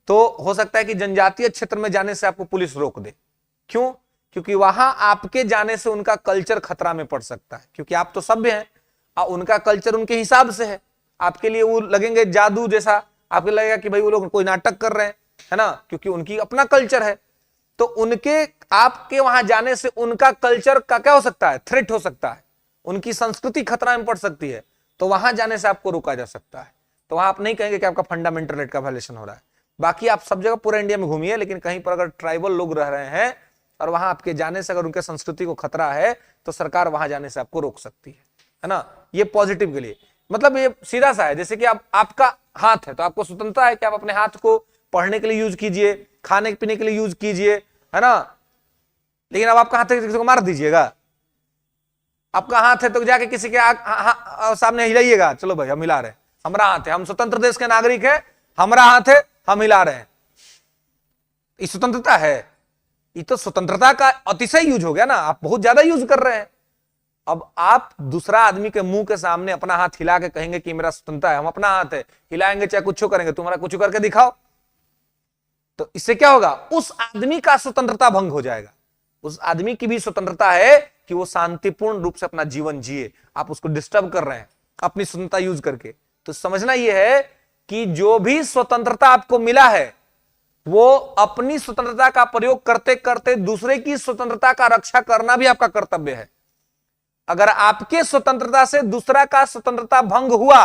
तो हो सकता है कि जनजातीय क्षेत्र में जाने से आपको पुलिस रोक दे। क्यों? क्योंकि वहां आपके जाने से उनका कल्चर खतरा में पड़ सकता है, क्योंकि आप तो सभ्य हैं और उनका कल्चर उनके हिसाब से है। आपके लिए वो लगेंगे जादू जैसा, आपको लगेगा कि भाई वो लोग कोई नाटक कर रहे हैं, है ना, क्योंकि उनकी अपना कल्चर है। तो उनके आपके वहां जाने से उनका कल्चर का क्या हो सकता है, थ्रेट हो सकता है, उनकी संस्कृति खतरा में पड़ सकती है, तो वहां जाने से आपको रोका जा सकता है। तो वहां आप नहीं कहेंगे कि आपका फंडामेंटल राइट का वायलेशन हो रहा है। बाकी आप सब जगह पूरे इंडिया में घूमिए, लेकिन कहीं पर अगर ट्राइबल लोग रह रहे हैं और वहां आपके जाने से अगर उनके संस्कृति को खतरा है, तो सरकार वहां जाने से आपको रोक सकती है ना। ये पॉजिटिव के लिए, मतलब ये सीधा सा है। जैसे कि आपका हाथ है तो आपको स्वतंत्रता है कि आप अपने हाथ को पढ़ने के लिए यूज कीजिए, खाने पीने के लिए यूज कीजिए, है ना। लेकिन अब आपका हाथ है, किसी को मार दीजिएगा? आपका हाथ है तो जाके किसी के सामने हिलाइएगा, चलो भाई हम हिला रहे हैं, हमारा हाथ है, हम स्वतंत्र देश के नागरिक है, हमारा हाथ है, हम हिला रहे हैं। ये स्वतंत्रता है? ये तो स्वतंत्रता का अतिशय यूज हो गया ना, आप बहुत ज्यादा यूज कर रहे हैं। अब आप दूसरा आदमी के मुंह के सामने अपना हाथ हिला के कहेंगे कि मेरा स्वतंत्रता है, हम अपना हाथ है हिलाएंगे चाहे कुछ करेंगे, तुम्हारा कुछ करके दिखाओ, तो इससे क्या होगा, उस आदमी का स्वतंत्रता भंग हो जाएगा। उस आदमी की भी स्वतंत्रता है कि वो शांतिपूर्ण रूप से अपना जीवन जिए, आप उसको डिस्टर्ब कर रहे हैं अपनी स्वतंत्रता यूज करके। तो समझना यह है कि जो भी स्वतंत्रता आपको मिला है वो अपनी स्वतंत्रता का प्रयोग करते करते दूसरे की स्वतंत्रता का रक्षा करना भी आपका कर्तव्य है। अगर आपके स्वतंत्रता से दूसरा का स्वतंत्रता भंग हुआ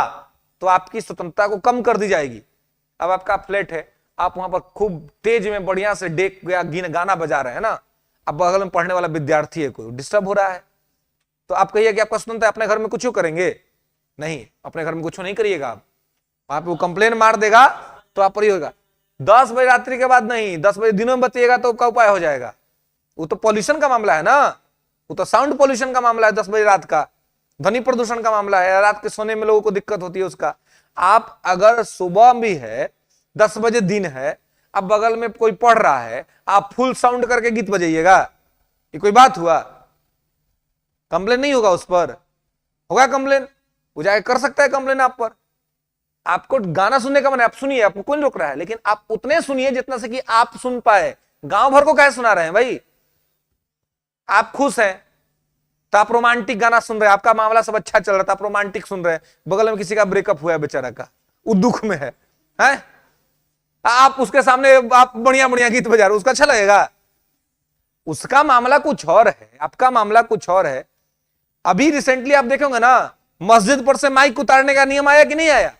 तो आपकी स्वतंत्रता को कम कर दी जाएगी। अब आपका फ्लैट है, आप वहां पर खूब तेज में बढ़िया से डेक या गाना बजा रहे हैं ना, अब बगल में पढ़ने वाला विद्यार्थी है, कोई डिस्टर्ब हो रहा है, तो आप कहिए कि आपका स्वतंत्र है, अपने घर में कुछ करेंगे? नहीं, अपने घर में कुछ नहीं करिएगा आप, वहां पे वो कंप्लेन मार देगा तो आप पर ही होगा। 10 बजे रात्रि के बाद नहीं, 10 बजे दिनों में बतिएगा तो क्या उपाय हो जाएगा? वो तो पॉल्यूशन का मामला है ना, वो तो साउंड पॉल्यूशन का मामला है, 10 बजे रात का ध्वनि प्रदूषण का मामला है, रात के सोने में लोगों को दिक्कत होती है उसका। आप अगर सुबह भी है, 10 बजे दिन है, अब बगल में कोई पढ़ रहा है, आप फुल साउंड करके गीत बजाइएगा, ये कोई बात हुआ? कंप्लेन नहीं होगा उस पर? होगा कंप्लेन, वो जाके कर सकता है कंप्लेन आप पर। आपको गाना सुनने का मन है, आप सुनिए, आपको कोई नहीं रोक रहा है, लेकिन आप उतने सुनिए जितना से कि आप सुन पाए। गांव भर को कैसे सुना रहे हैं भाई? आप खुश हैं तो आप रोमांटिक गाना सुन रहे हैं, आपका मामला सब अच्छा चल रहा था, आप रोमांटिक सुन रहे हैं, बगल में किसी का ब्रेकअप हुआ है बेचारा का, वो दुख में है, आप उसके सामने आप बढ़िया बढ़िया गीत बजा रहे हो, उसका अच्छा लगेगा? उसका मामला कुछ और है, आपका मामला कुछ और है। अभी रिसेंटली आप देखोगे ना, मस्जिद पर से माइक उतारने का नियम आया कि नहीं आया?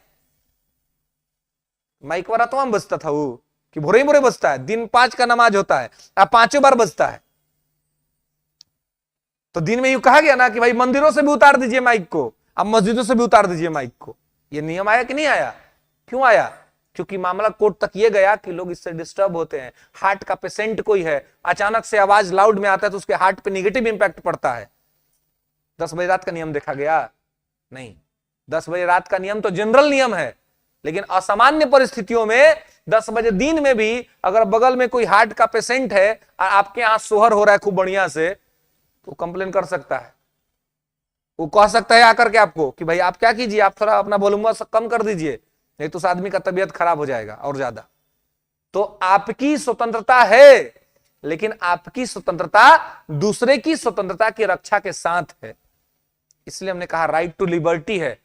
माइक वाला तो बजता था वो कि भोरे भोरे बजता है, दिन 5 का नमाज होता है, अब 5 बार बजता है। तो दिन में यूं कहा गया ना कि भाई मंदिरों से भी उतार दीजिए माइक को, अब मस्जिदों से भी उतार दीजिए माइक को। ये नियम आया कि नहीं आया? क्यों आया? क्योंकि मामला कोर्ट तक ये गया कि लोग इससे डिस्टर्ब होते हैं। हार्ट का पेशेंट कोई है, अचानक से आवाज लाउड में आता है तो उसके हार्ट पे निगेटिव इंपैक्ट पड़ता है। 10 बजे रात का नियम देखा गया? नहीं, 10 बजे रात का नियम तो जनरल नियम है, लेकिन असामान्य परिस्थितियों में 10 बजे दिन में भी अगर बगल में कोई हार्ट का पेशेंट है और आपके यहां सोहर हो रहा है खूब बढ़िया से, तो कंप्लेन कर सकता है। वो कह सकता है आकर के आपको कि भाई आप क्या कीजिए, आप थोड़ा अपना वॉल्यूम कम कर दीजिए, नहीं तो उस आदमी का तबीयत खराब हो जाएगा और ज्यादा। तो आपकी स्वतंत्रता है, लेकिन आपकी स्वतंत्रता दूसरे की स्वतंत्रता की रक्षा के साथ है। इसलिए हमने कहा राइट टू लिबर्टी है।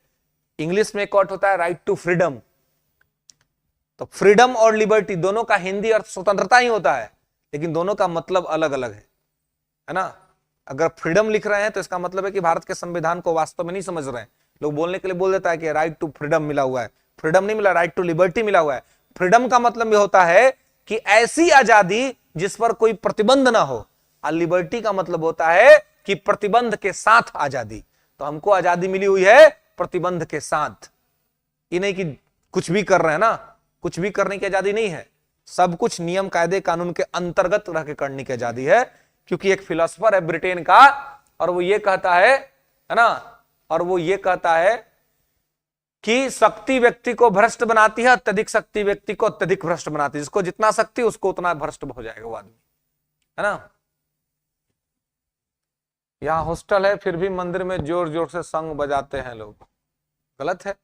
इंग्लिश में एक वर्ड होता है राइट टू फ्रीडम। तो फ्रीडम और लिबर्टी दोनों का हिंदी अर्थ स्वतंत्रता ही होता है, लेकिन दोनों का मतलब अलग अलग है ना। अगर फ्रीडम लिख रहे हैं तो इसका मतलब है कि भारत के संविधान को वास्तव में नहीं समझ रहे हैं। लोग बोलने के लिए बोल देता है कि राइट टू फ्रीडम मिला हुआ है, फ्रीडम नहीं मिला, राइट टू लिबर्टी मिला हुआ है। फ्रीडम का मतलब यह होता है कि ऐसी आजादी जिस पर कोई प्रतिबंध ना हो, और लिबर्टी का मतलब होता है कि प्रतिबंध के साथ आजादी। तो हमको आजादी मिली हुई है प्रतिबंध के साथ, ये नहीं कि कुछ भी कर रहे हैं ना। कुछ भी करने की आजादी नहीं है, सब कुछ नियम कायदे कानून के अंतर्गत रह के करने की आजादी है। क्योंकि एक फिलोसोफर है ब्रिटेन का, और वो ये कहता है ना, और वो ये कहता है कि शक्ति व्यक्ति को भ्रष्ट बनाती है, अत्यधिक शक्ति व्यक्ति को अत्यधिक भ्रष्ट बनाती है। जिसको जितना शक्ति उसको उतना भ्रष्ट हो जाएगा वो आदमी, है ना। यहाँ हॉस्टल है फिर भी मंदिर में जोर जोर से शंख बजाते हैं लोग, गलत है।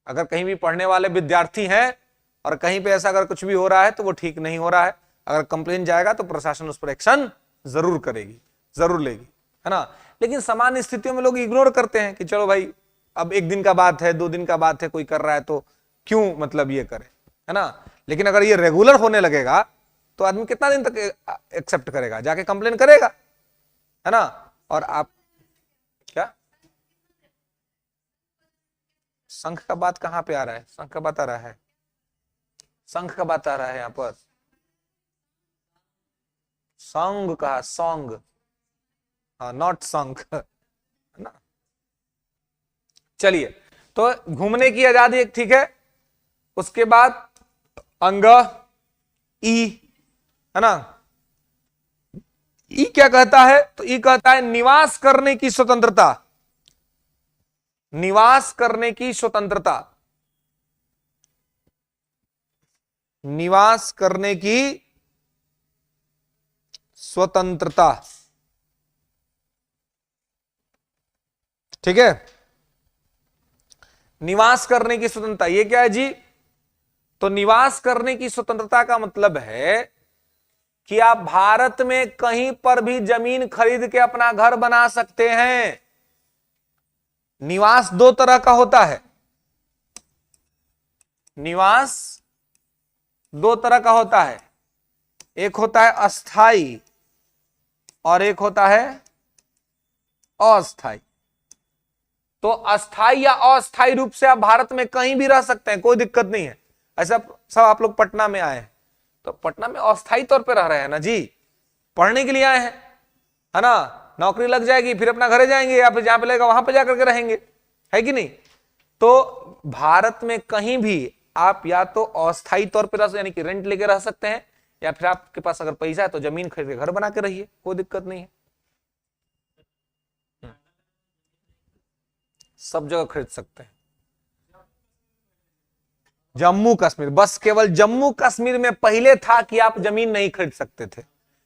अगर कहीं भी पढ़ने वाले विद्यार्थी हैं और कहीं पे ऐसा अगर कुछ भी हो रहा है तो वो ठीक नहीं हो रहा है। अगर कंप्लेन जाएगा तो प्रशासन उस पर एक्शन जरूर करेगी, जरूर लेगी, है ना। लेकिन सामान्य स्थितियों में लोग इग्नोर करते हैं कि चलो भाई अब एक दिन का बात है, 2 दिन का बात है, कोई कर रहा है तो क्यों मतलब ये करे, है ना। लेकिन अगर ये रेगुलर होने लगेगा तो आदमी कितना दिन तक एक्सेप्ट करेगा, जाके कंप्लेन करेगा, है ना। और आप क्या संघ का बात कहां पे आ रहा है, संघ का बात आ रहा है, संघ का बात आ रहा है यहां पर, संघ कहा, सॉन्ग, हाँ नॉट संघ, है ना। चलिए, तो घूमने की आजादी एक, ठीक है। उसके बाद अंग ई, है ना। ई क्या कहता है, तो ई कहता है निवास करने की स्वतंत्रता, निवास करने की स्वतंत्रता, निवास करने की स्वतंत्रता, ठीक है। निवास करने की स्वतंत्रता ये क्या है जी, तो निवास करने की स्वतंत्रता का मतलब है कि आप भारत में कहीं पर भी जमीन खरीद के अपना घर बना सकते हैं। निवास 2 तरह का होता है, निवास 2 तरह का होता है, एक होता है अस्थाई और एक होता है अस्थाई। तो अस्थाई या अस्थाई रूप से आप भारत में कहीं भी रह सकते हैं, कोई दिक्कत नहीं है। ऐसा सब आप लोग पटना में आए हैं तो पटना में अस्थाई तौर पे रह रहे हैं ना जी, पढ़ने के लिए आए हैं, है ना। नौकरी लग जाएगी फिर अपना घरे जाएंगे या फिर जहां पे लगेगा वहां पे जाकर के रहेंगे, है कि नहीं। तो भारत में कहीं भी आप या तो अस्थाई तौर पे रह, यानी कि रेंट लेके रह सकते हैं, या फिर आपके पास अगर पैसा है तो जमीन खरीद के घर बना के रहिए, कोई दिक्कत नहीं है। सब जगह खरीद सकते हैं। जम्मू कश्मीर, बस केवल जम्मू कश्मीर में पहले था कि आप जमीन नहीं खरीद सकते थे,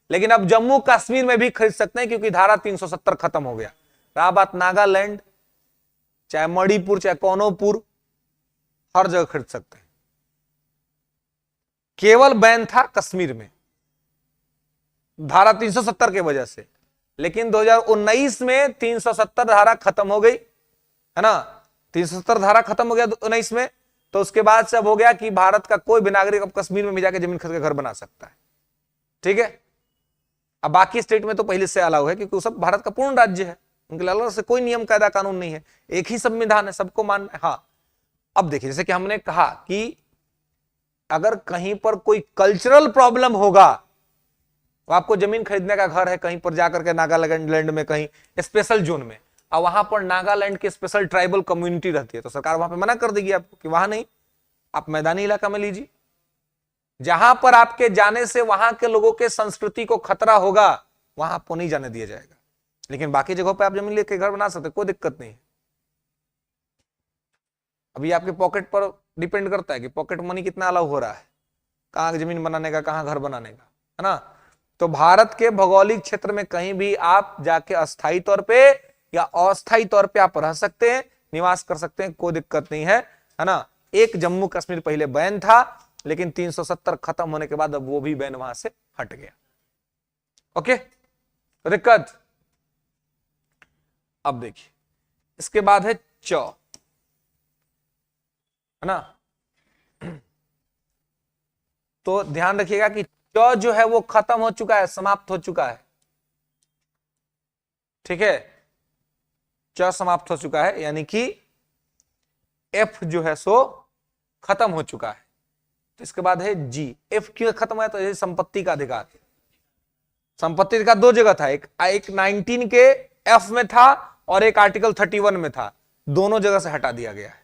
लेकिन अब जम्मू कश्मीर में भी खरीद सकते हैं क्योंकि धारा 370 खत्म हो गया। रहा बात नागालैंड, चाहे मणिपुर, चाहे कौनोपुर, हर जगह खरीद सकते हैं। केवल बैन था कश्मीर में धारा 370 की वजह से, लेकिन 2019 में 370 धारा खत्म हो गई, है ना। 370 धारा खत्म हो गया 19 में, तो उसके बाद से अब हो गया कि भारत का कोई भी नागरिक अब कश्मीर में भी जाके जमीन खरीद के घर बना सकता है, ठीक है। अब बाकी स्टेट में तो पहले से अलाउ है क्योंकि वो सब भारत का पूर्ण राज्य है, उनके लिए अलग से कोई नियम कायदा कानून नहीं है, एक ही संविधान है, सबको मानना है। हाँ, अब देखिए जैसे कि हमने कहा कि अगर कहीं पर कोई कल्चरल प्रॉब्लम होगा तो आपको जमीन खरीदने का घर है कहीं पर जाकर के नागालैंड में कहीं स्पेशल जोन में, और वहां पर नागालैंड की स्पेशल ट्राइबल कम्युनिटी रहती है, तो सरकार वहां पे मना कर देगी आपको कि वहां नहीं, आप मैदानी इलाका में लीजिए। जहां पर आपके जाने से वहां के लोगों के संस्कृति को खतरा होगा वहां आपको नहीं जाने दिया जाएगा, लेकिन बाकी जगहों पे आप जमीन लेके घर बना सकते, कोई दिक्कत नहीं है। अभी आपके पॉकेट पर डिपेंड करता है कि पॉकेट मनी कितना अलाउ हो रहा है, कहां जमीन बनाने का, कहां घर बनाने का, है ना। तो भारत के भौगोलिक क्षेत्र में कहीं भी आप जाके अस्थायी तौर पे या अस्थायी तौर पे आप रह सकते हैं, निवास कर सकते हैं, कोई दिक्कत नहीं है ना। एक जम्मू कश्मीर पहले बैन था, लेकिन 370 खत्म होने के बाद अब वो भी बैन वहां से हट गया। ओके, दिक्कत। अब देखिए इसके बाद है च, है ना। तो ध्यान रखिएगा कि च जो है वो खत्म हो चुका है, समाप्त हो चुका है, ठीक है। च समाप्त हो चुका है, यानी कि एफ जो है सो खत्म हो चुका है। तो इसके बाद है जी। एफ क्यों खत्म है, तो ये संपत्ति का अधिकार, संपत्ति अधिकार 2 जगह था, एक 19 के एफ में था और एक आर्टिकल 31 में था, दोनों जगह से हटा दिया गया है,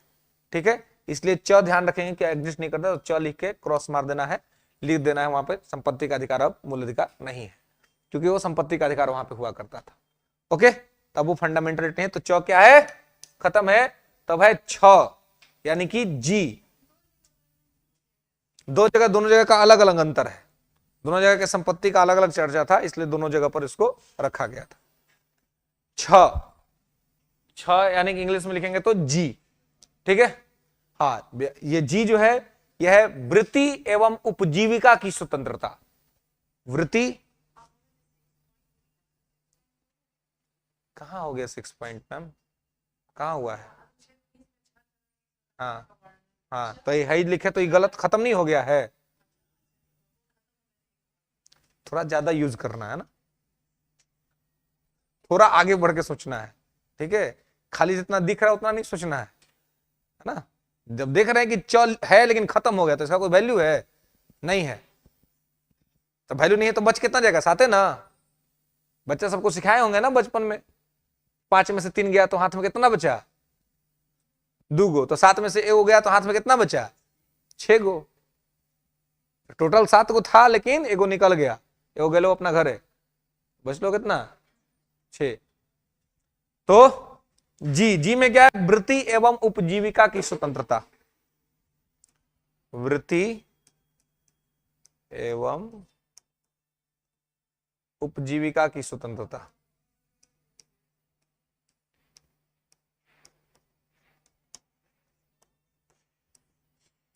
ठीक है। इसलिए च ध्यान रखेंगे कि एग्जिस्ट नहीं करता, तो च लिख के क्रॉस मार देना है, लिख देना है वहां पे संपत्ति का अधिकार अब मूल अधिकार नहीं है, क्योंकि वो संपत्ति का अधिकार वहां पे हुआ करता था। ओके, तब वो फंडामेंटल है। तो च क्या है, खत्म है, तब है छ, यानी कि जी। दोनों जगह का अलग अलग अंतर है, दोनों जगह के संपत्ति का अलग अलग चर्चा था, इसलिए दोनों जगह पर इसको रखा गया था। छ यानी कि इंग्लिश में लिखेंगे तो जी, ठीक है। हाँ, ये जी जो है यह है वृत्ति एवं उपजीविका की स्वतंत्रता। वृत्ति कहां हो गया 6 पॉइंट मैम, कहां हुआ है? हाँ हाँ, तो ये है लिखे तो ये गलत खत्म नहीं हो गया है, थोड़ा ज्यादा यूज करना है ना, थोड़ा आगे बढ़ के सोचना है, ठीक है। खाली जितना दिख रहा है उतना नहीं सोचना है ना। जब देख रहे हैं कि चल है लेकिन खत्म हो गया तो इसका कोई वैल्यू है नहीं है, तो वैल्यू नहीं है तो बच कितना जाएगा? 7 है ना। बच्चे सबको सिखाए होंगे ना बचपन में, 5 में से 3 गया तो हाथ में कितना बचा? 2 गो। तो 7 में से 1 गया तो हाथ में कितना बचा? 6 गो। टोटल 7 गो था लेकिन 1 गो निकल गया, 1 गो अपना घर है, बच लो कितना? 6। तो जी में क्या है? वृत्ति एवं उपजीविका की स्वतंत्रता। वृत्ति एवं उपजीविका की स्वतंत्रता।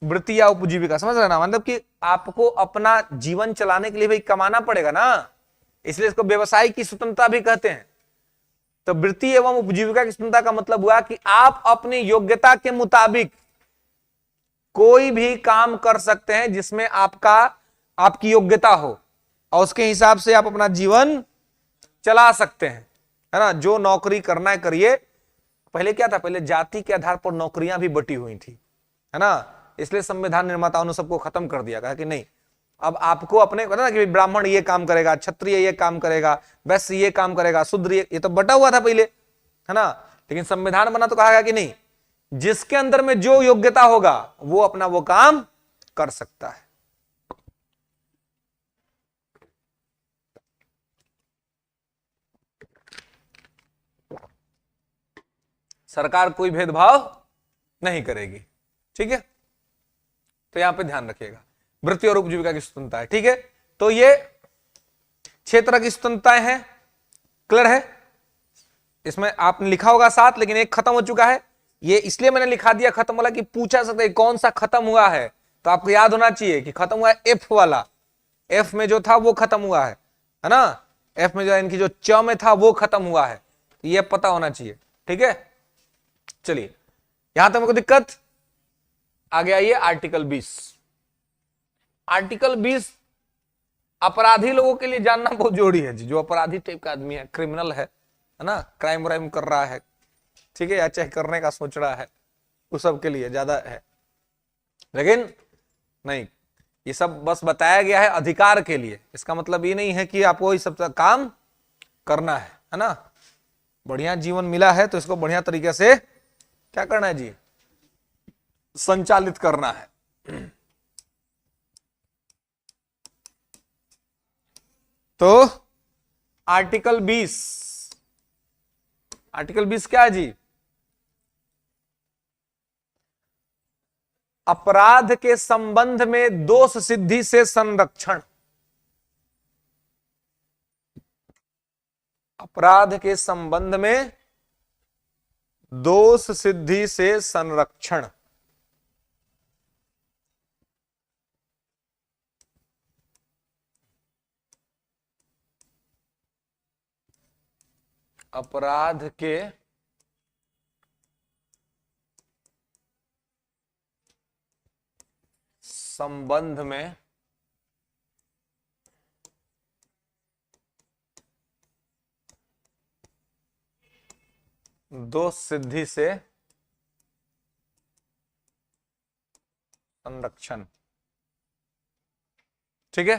वृत्ति या उपजीविका, समझ रहे ना, मतलब कि आपको अपना जीवन चलाने के लिए भाई कमाना पड़ेगा ना, इसलिए इसको व्यवसाय की स्वतंत्रता भी कहते हैं। तो वृत्ति एवं उपजीविका की स्वतंत्रता का मतलब हुआ कि आप अपनी योग्यता के मुताबिक कोई भी काम कर सकते हैं जिसमें आपकी योग्यता हो, और उसके हिसाब से आप अपना जीवन चला सकते हैं, है ना। जो नौकरी करना है करिए। पहले क्या था? पहले जाति के आधार पर नौकरियां भी बटी हुई थी, है ना। इसलिए संविधान निर्माताओं ने सबको खत्म कर दिया, कहा कि नहीं, अब आपको अपने पता ना कि ब्राह्मण ये काम करेगा, क्षत्रिय ये काम करेगा, वैश्य ये काम करेगा, शूद्र ये तो बटा हुआ था पहले, है ना। लेकिन संविधान बना तो कहा गया कि नहीं, जिसके अंदर में जो योग्यता होगा वो अपना वो काम कर सकता है। सरकार कोई भेदभाव नहीं करेगी, ठीक है। तो यहां पे ध्यान रखिएगा, वृत्ति और उपजीविका की स्वतंत्रता है, ठीक है। तो ये 6 तरह की स्वतंत्रताएं हैं, क्लियर है। इसमें आपने लिखा होगा 7, लेकिन एक खत्म हो चुका है। ये इसलिए मैंने लिखा दिया खत्म वाला कि पूछा सकता है कौन सा खत्म हुआ है, तो आपको याद होना चाहिए कि खत्म हुआ है एफ वाला। एफ में जो था वो खत्म हुआ है ना। एफ में जो इनकी जो च में था वो खत्म हुआ है, ये पता होना चाहिए, ठीक है। चलिए यहां तक मेरे को दिक्कत आ गया। ये आर्टिकल 20, आर्टिकल 20 अपराधी लोगों के लिए जानना बहुत जरूरी है जी। जो अपराधी टाइप का आदमी है, क्रिमिनल है ना, क्राइम व्राइम कर रहा है, ठीक है, या चाहे करने का सोच रहा है, उस सब के लिए ज्यादा है। लेकिन नहीं, ये सब बस बताया गया है अधिकार के लिए। इसका मतलब ये नहीं है कि आपको ये सब काम करना है ना। बढ़िया जीवन मिला है तो इसको बढ़िया तरीके से क्या करना है जी? संचालित करना है। तो आर्टिकल 20, आर्टिकल 20 क्या है जी? अपराध के संबंध में दोष सिद्धि से संरक्षण। अपराध के संबंध में दोष सिद्धि से संरक्षण। अपराध के संबंध में दोष सिद्धि से संरक्षण, ठीक है।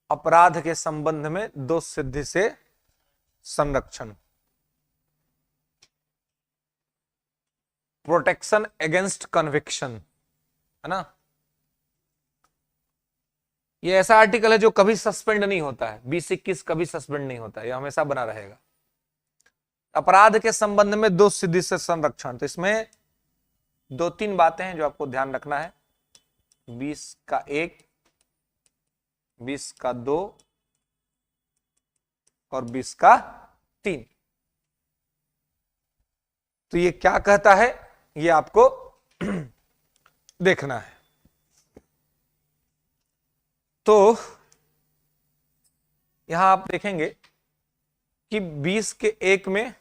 अपराध के संबंध में दोष सिद्धि से संरक्षण, प्रोटेक्शन अगेंस्ट कन्विक्शन, है ना। ये ऐसा आर्टिकल है जो कभी सस्पेंड नहीं होता है, 20-21 कभी सस्पेंड नहीं होता है, ये हमेशा बना रहेगा। अपराध के संबंध में दोष सिद्धि से संरक्षण, तो इसमें 2-3 बातें हैं जो आपको ध्यान रखना है। 20 का 1, 20 का 2 और 20 का 3। तो ये क्या कहता है ये आपको देखना है। तो यहां आप देखेंगे कि 20 के 1 में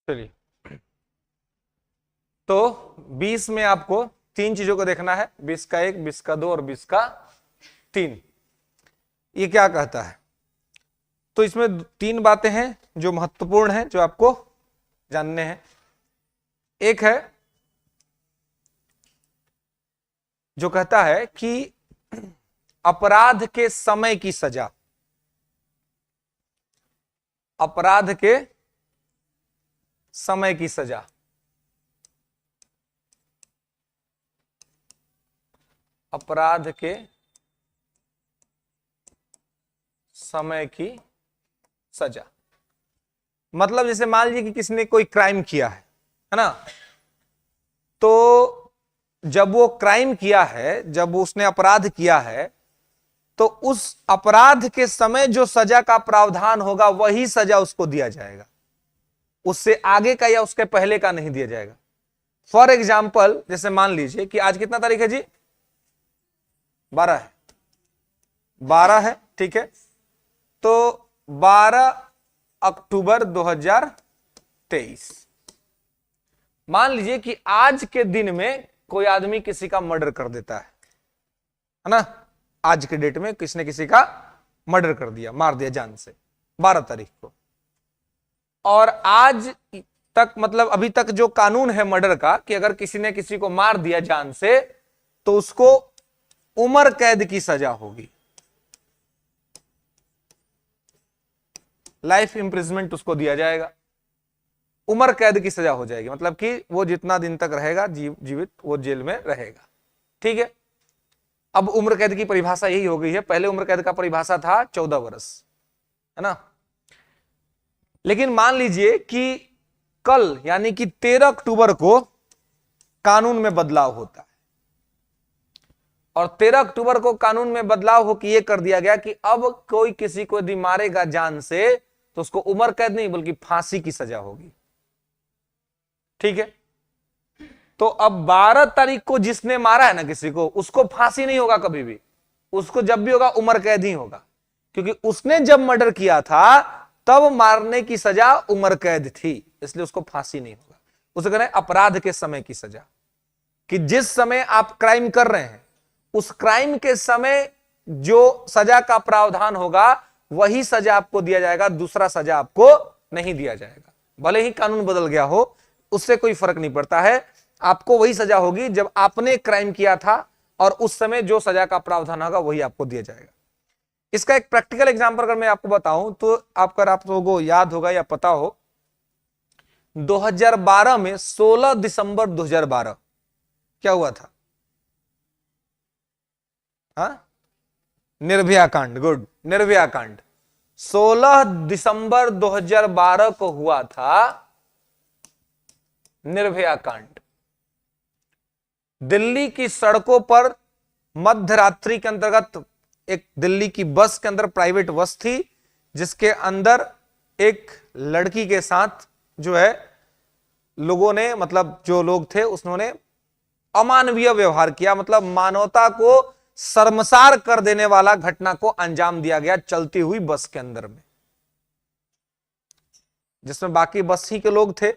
चलिए, तो 20 में आपको 3 चीजों को देखना है, 20 का 1, 20 का 2 और 20 का 3। ये क्या कहता है? तो इसमें 3 बातें हैं जो महत्वपूर्ण हैं, जो आपको जानने हैं। एक है जो कहता है कि अपराध के समय की सजा, अपराध के समय की सजा, अपराध के समय की सजा। मतलब जैसे मान लीजिए कि किसी ने कोई क्राइम किया है ना, तो जब वो क्राइम किया है, जब उसने अपराध किया है, तो उस अपराध के समय जो सजा का प्रावधान होगा वही सजा उसको दिया जाएगा, उससे आगे का या उसके पहले का नहीं दिया जाएगा। फॉर एग्जाम्पल, जैसे मान लीजिए कि आज कितना तारीख है जी? 12 है, 12 है, ठीक है। तो 12 अक्टूबर 2023, मान लीजिए कि आज के दिन में कोई आदमी किसी का मर्डर कर देता है ना, आज के डेट में किसने किसी का मर्डर कर दिया, मार दिया जान से, 12 तारीख को। और आज तक, मतलब अभी तक जो कानून है मर्डर का, कि अगर किसी ने किसी को मार दिया जान से तो उसको उम्र कैद की सजा होगी, लाइफ इंप्रिजमेंट उसको दिया जाएगा, उम्र कैद की सजा हो जाएगी, मतलब कि वो जितना दिन तक रहेगा जीवित वो जेल में रहेगा। ठीक है, अब उम्र कैद की परिभाषा यही हो गई है। पहले उम्र कैद का परिभाषा था 14 वर्ष, है ना। लेकिन मान लीजिए कि कल यानी कि 13 अक्टूबर को कानून में बदलाव होता है, और 13 अक्टूबर को कानून में बदलाव हो कि यह कर दिया गया कि अब कोई किसी को यदि मारेगा जान से तो उसको उम्र कैद नहीं बल्कि फांसी की सजा होगी। ठीक है, तो अब 12 तारीख को जिसने मारा है ना किसी को, उसको फांसी नहीं होगा कभी भी, उसको जब भी होगा उम्र कैद ही होगा, क्योंकि उसने जब मर्डर किया था तब मारने की सजा उम्र कैद थी, इसलिए उसको फांसी नहीं होगा। उसे कहते हैं अपराध के समय की सजा, कि जिस समय आप क्राइम कर रहे हैं उस क्राइम के समय जो सजा का प्रावधान होगा वही सजा आपको दिया जाएगा, दूसरा सजा आपको नहीं दिया जाएगा। भले ही कानून बदल गया हो उससे कोई फर्क नहीं पड़ता है, आपको वही सजा होगी जब आपने क्राइम किया था, और उस समय जो सजा का प्रावधान होगा वही आपको दिया जाएगा। इसका एक प्रैक्टिकल एग्जांपल अगर मैं आपको बताऊं तो आप लोगों को याद होगा या पता हो, 2012 में 16 दिसंबर 2012 क्या हुआ था? हाँ, निर्भया कांड। गुड, निर्भया कांड 16 दिसंबर 2012 को हुआ था निर्भया कांड। दिल्ली की सड़कों पर मध्य रात्रि के अंतर्गत एक दिल्ली की बस के अंदर, प्राइवेट बस थी जिसके अंदर एक लड़की के साथ जो है लोगों ने, मतलब जो लोग थे उसने अमानवीय व्यवहार किया, मतलब मानवता को शर्मसार कर देने वाला घटना को अंजाम दिया गया चलती हुई बस के अंदर में, जिसमें बाकी बस ही के लोग थे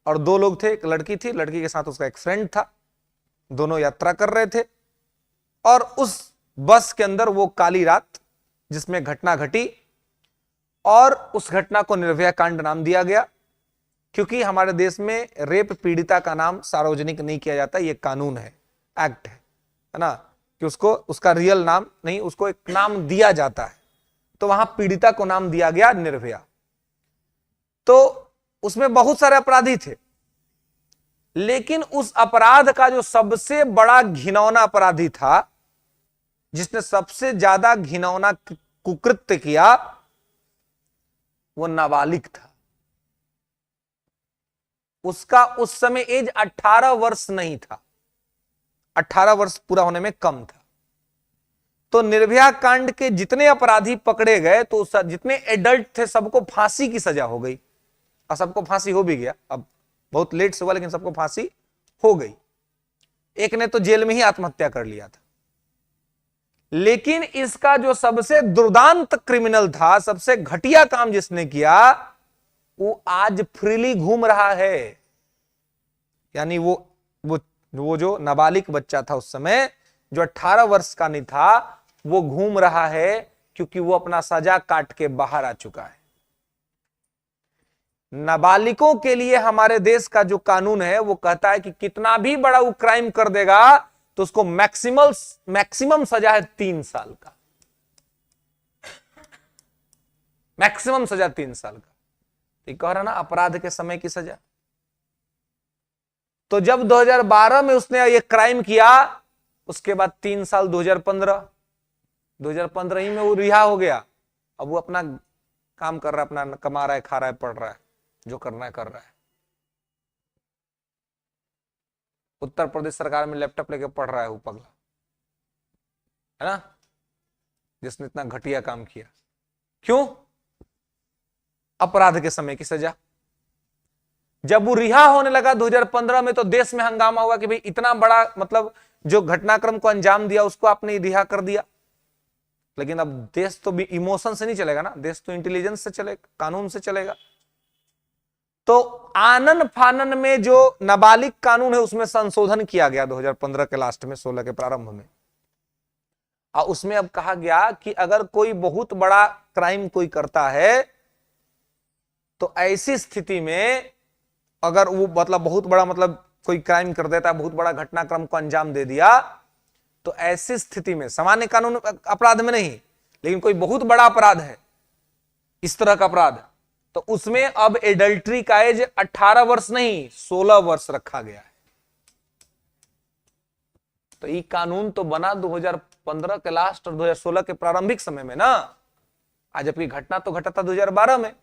और दो लोग थे, एक लड़की थी, लड़की के साथ उसका एक फ्रेंड था, दोनों यात्रा कर रहे थे। और उस बस के अंदर वो काली रात जिसमें घटना घटी, और उस घटना को निर्भया कांड नाम दिया गया, क्योंकि हमारे देश में रेप पीड़िता का नाम सार्वजनिक नहीं किया जाता, ये कानून है, एक्ट है ना, कि उसको उसका रियल नाम नहीं, उसको एक नाम दिया जाता है, तो वहां पीड़िता को नाम दिया गया निर्भया। तो उसमें बहुत सारे अपराधी थे, लेकिन उस अपराध का जो सबसे बड़ा घिनौना अपराधी था, जिसने सबसे ज्यादा घिनौना कुकृत्य किया, वो नाबालिग था। उसका उस समय एज 18 वर्ष नहीं था, 18 वर्ष पूरा होने में कम था। तो निर्भया कांड के जितने अपराधी पकड़े गए तो जितने एडल्ट थे सबको फांसी की सजा हो गई, और सबको फांसी हो भी गया। अब बहुत लेट से हुआ लेकिन सबको फांसी हो गई। एक ने तो जेल में ही आत्महत्या कर लिया था। लेकिन इसका जो सबसे दुर्दांत क्रिमिनल था, सबसे घटिया काम जिसने किया, वो आज फ्रीली घूम रहा है। यानी वो जो नाबालिग बच्चा था उस समय, जो 18 वर्ष का नहीं था, वो घूम रहा है क्योंकि वो अपना सजा काट के बाहर आ चुका है। नाबालिगों के लिए हमारे देश का जो कानून है वो कहता है कि कितना भी बड़ा वो क्राइम कर देगा तो उसको मैक्सिमम सजा है 3 साल का, मैक्सिमम सजा 3 साल का। तो कह रहा ना अपराध के समय की सजा। तो जब 2012 में उसने ये क्राइम किया, उसके बाद 3 साल 2015 ही में वो रिहा हो गया। अब वो अपना काम कर रहा है, अपना कमा रहा है, खा रहा है, पढ़ रहा है, जो करना है कर रहा है। उत्तर प्रदेश सरकार में लैपटॉप लेके पढ़ रहा है वो पगला, है ना, जिसने इतना घटिया काम किया। क्यों? अपराध के समय की सजा। जब वो रिहा होने लगा 2015 में, तो देश में हंगामा हुआ कि भाई इतना बड़ा, मतलब जो घटनाक्रम को अंजाम दिया उसको आपने रिहा कर दिया। लेकिन अब देश तो भी इमोशन से नहीं चलेगा ना, देश तो इंटेलिजेंस से चलेगा, कानून से चलेगा। तो आनन फानन में जो नाबालिग कानून है उसमें संशोधन किया गया 2015 के लास्ट में, 16 के प्रारंभ में। और उसमें अब कहा गया कि अगर कोई बहुत बड़ा क्राइम कोई करता है तो ऐसी स्थिति में अगर वो मतलब बहुत बड़ा, मतलब कोई क्राइम कर देता है, बहुत बड़ा घटनाक्रम को अंजाम दे दिया, तो ऐसी स्थिति में, सामान्य कानून अपराध में नहीं, लेकिन कोई बहुत बड़ा अपराध है, इस तरह का अपराध, तो उसमें अब एडल्ट्री का एज 18 वर्ष नहीं 16 वर्ष रखा गया है। तो ये कानून तो बना 2015 के लास्ट और 2016 के प्रारंभिक समय में ना, आज जबकि घटना तो घटा था 2012 में,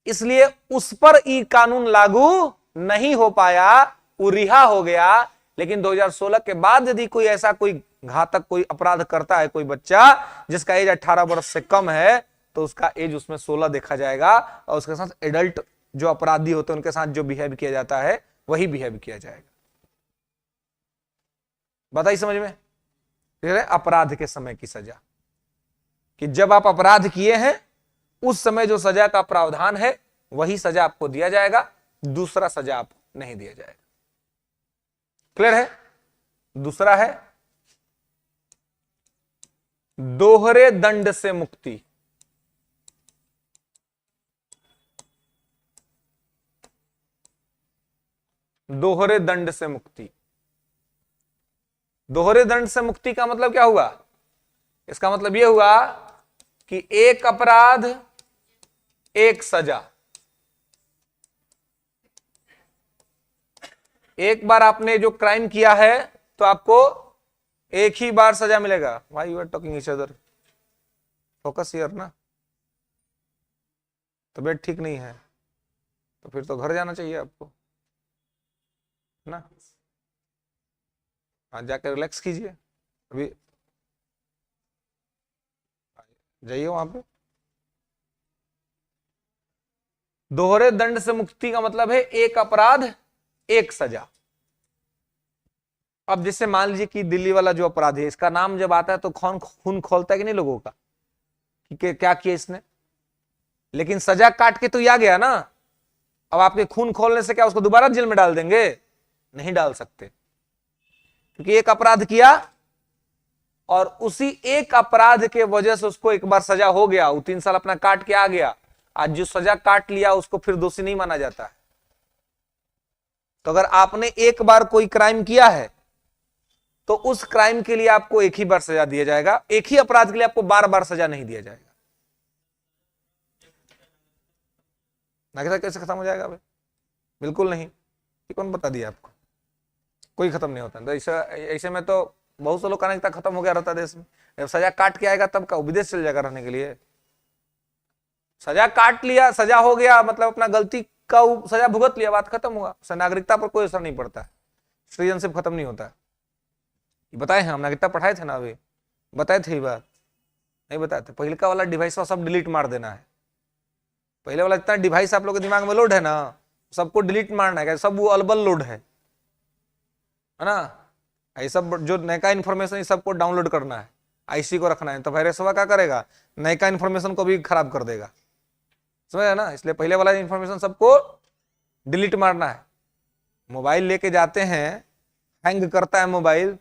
इसलिए उस पर ये कानून लागू नहीं हो पाया, वो रिहा हो गया। लेकिन 2016 के बाद यदि कोई ऐसा कोई घातक कोई अपराध करता है कोई बच्चा जिसका एज 18 वर्ष से कम है, तो उसका एज उसमें 16 देखा जाएगा और उसके साथ एडल्ट जो अपराधी होते हैं उनके साथ जो बिहेव किया जाता है वही बिहेव किया जाएगा। बताइए समझ में? अपराध के समय की सजा, कि जब आप अपराध किए हैं उस समय जो सजा का प्रावधान है वही सजा आपको दिया जाएगा, दूसरा सजा आपको नहीं दिया जाएगा। क्लियर है? दूसरा है दोहरे दंड से मुक्ति। दोहरे दंड से मुक्ति, दोहरे दंड से मुक्ति का मतलब क्या हुआ? इसका मतलब यह हुआ कि एक अपराध एक सजा। एक बार आपने जो क्राइम किया है तो आपको एक ही बार सजा मिलेगा। Why you are talking each other? Focus here ना। तबीयत ठीक नहीं है तो फिर तो घर जाना चाहिए आपको ना, हाँ जाकर रिलैक्स कीजिए, अभी जाइए वहां पे। दोहरे दंड से मुक्ति का मतलब है एक अपराध एक सजा। अब जैसे मान लीजिए कि दिल्ली वाला जो अपराध है, इसका नाम जब आता है तो खून खोलता है कि नहीं लोगों का कि क्या किया इसने, लेकिन सजा काट के तो आ गया ना। अब आपके खून खोलने से क्या उसको दोबारा जेल में डाल देंगे? नहीं डाल सकते, क्योंकि एक अपराध किया और उसी एक अपराध के वजह से उसको एक बार सजा हो गया, वो 3 साल अपना काट के आ गया। आज जो सजा काट लिया उसको फिर दोषी नहीं माना जाता है। तो अगर आपने एक बार कोई क्राइम किया है तो उस क्राइम के लिए आपको एक ही बार सजा दिया जाएगा, एक ही अपराध के लिए आपको बार बार सजा नहीं दिया जाएगा। नागरिकता कैसे खत्म हो जाएगा भाई? बिल्कुल नहीं। ये कौन बता दिया आपको? कोई खत्म नहीं होता। तो ऐसे में तो बहुत से लोग का नागरिकता खत्म हो गया रहता देश में। जब सजा काट के आएगा तब का विदेश चल जाएगा रहने के लिए। सजा काट लिया, सजा हो गया, मतलब अपना गलती का सजा भुगत लिया, बात खत्म हुआ। उससे नागरिकता पर कोई असर नहीं पड़ता है, सिटीजनशिप खत्म नहीं होता है। ये बताए हैं हम, नागरिकता पढ़ाए थे ना, अभी बताए थे ये बात? नहीं बताए थे। पहले का वाला डिवाइस सब डिलीट मार देना है। पहले वाला जितना डिवाइस आप लोग के दिमाग में लोड है ना, सबको डिलीट मारना है, सब वो अलबल लोड है ना। ये सब जो नया इन्फॉर्मेशन सबको डाउनलोड करना है, आईसी को रखना है, तो वायरस क्या करेगा? नया इन्फॉर्मेशन को भी खराब कर देगा, समझ ना। इसलिए पहले वाला इन्फॉर्मेशन सबको डिलीट मारना है। मोबाइल लेके जाते हैं, हैंग करता है मोबाइल,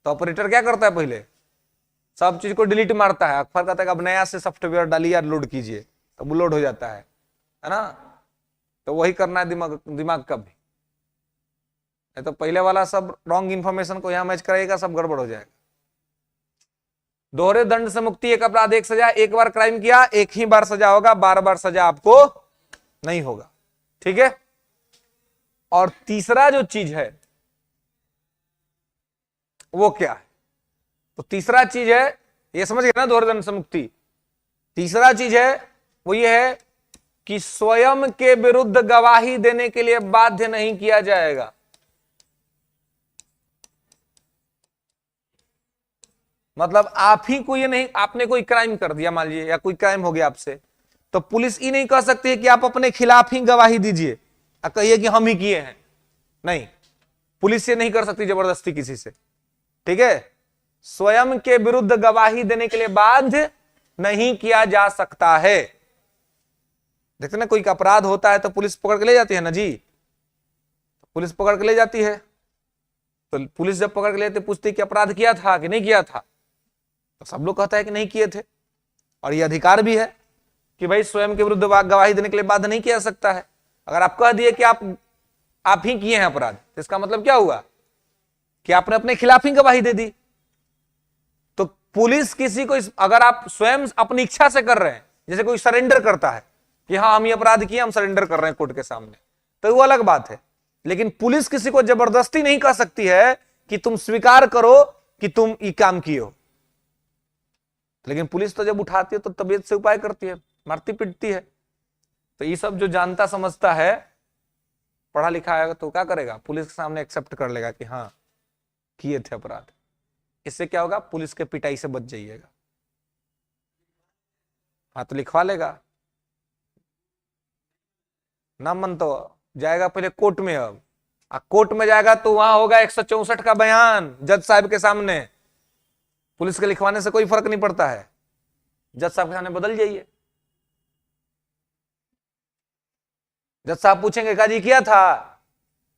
तो ऑपरेटर क्या करता है? पहले सब चीज को डिलीट मारता है, अक्सर कहता है अब नया से सॉफ्टवेयर डालिए और लोड कीजिए, तब वो लोड हो जाता है ना। तो वही करना है दिमाग का भी, नहीं तो पहले वाला सब रॉन्ग इंफॉर्मेशन को यहां मैच करेगा, सब गड़बड़ हो जाएगा। दोहरे दंड से मुक्ति, एक अपराध एक सजा। एक बार क्राइम किया एक ही बार सजा होगा, बार बार सजा आपको नहीं होगा, ठीक है। और तीसरा जो चीज है वो क्या है? तो तीसरा चीज है, ये समझ गए ना, दोहरे दंड से मुक्ति। तीसरा चीज है वो ये है कि स्वयं के विरुद्ध गवाही देने के लिए बाध्य नहीं किया जाएगा। मतलब आप ही को ये नहीं, आपने कोई क्राइम कर दिया मान लीजिए, या कोई क्राइम हो गया आपसे, तो पुलिस ये नहीं कह सकती है कि आप अपने खिलाफ ही गवाही दीजिए और कहिए कि हम ही किए हैं। नहीं, पुलिस ये नहीं कर सकती जबरदस्ती किसी से, ठीक है। स्वयं के विरुद्ध गवाही देने के लिए बाध्य नहीं किया जा सकता है। देखते ना, कोई का अपराध होता है तो पुलिस पकड़ के ले जाती है ना जी, पुलिस पकड़ के ले जाती है। तो पुलिस जब पकड़ के लेते पूछती कि अपराध किया था कि नहीं किया था, तो सब लोग कहता है कि नहीं किए थे। और ये अधिकार भी है कि भाई स्वयं के विरुद्ध गवाही देने के लिए बाध्य नहीं किया जा सकता है। अगर आप कह दिए कि आप ही किए हैं अपराध, तो इसका मतलब क्या हुआ कि आपने अपने खिलाफ ही गवाही दे दी, पुलिस किसी को अगर आप स्वयं अपनी इच्छा से कर रहे हैं, जैसे कोई सरेंडर करता है कि हाँ हम ये अपराध किए, हम सरेंडर कर रहे हैं कोर्ट के सामने, तो वो अलग बात है। लेकिन पुलिस किसी को जबरदस्ती नहीं कर सकती है कि तुम स्वीकार करो कि तुम ये काम किए हो। लेकिन पुलिस तो जब उठाती है तो तबीयत से उपाय करती है, मारती पीटती है। तो ये सब जो जानता समझता है, पढ़ा लिखा है, तो क्या करेगा, पुलिस के सामने एक्सेप्ट कर लेगा कि हाँ किए थे अपराध। इससे क्या होगा, पुलिस के पिटाई से बच जाइएगा। हाँ तो लिखवा लेगा, ना मन तो जाएगा पहले कोर्ट में। अब कोर्ट में जाएगा तो वहां होगा 164 का बयान जज साहब के सामने। पुलिस के लिखवाने से कोई फर्क नहीं पड़ता है, जज साहब के सामने बदल जाइए। जज साहब पूछेंगे काजी किया था,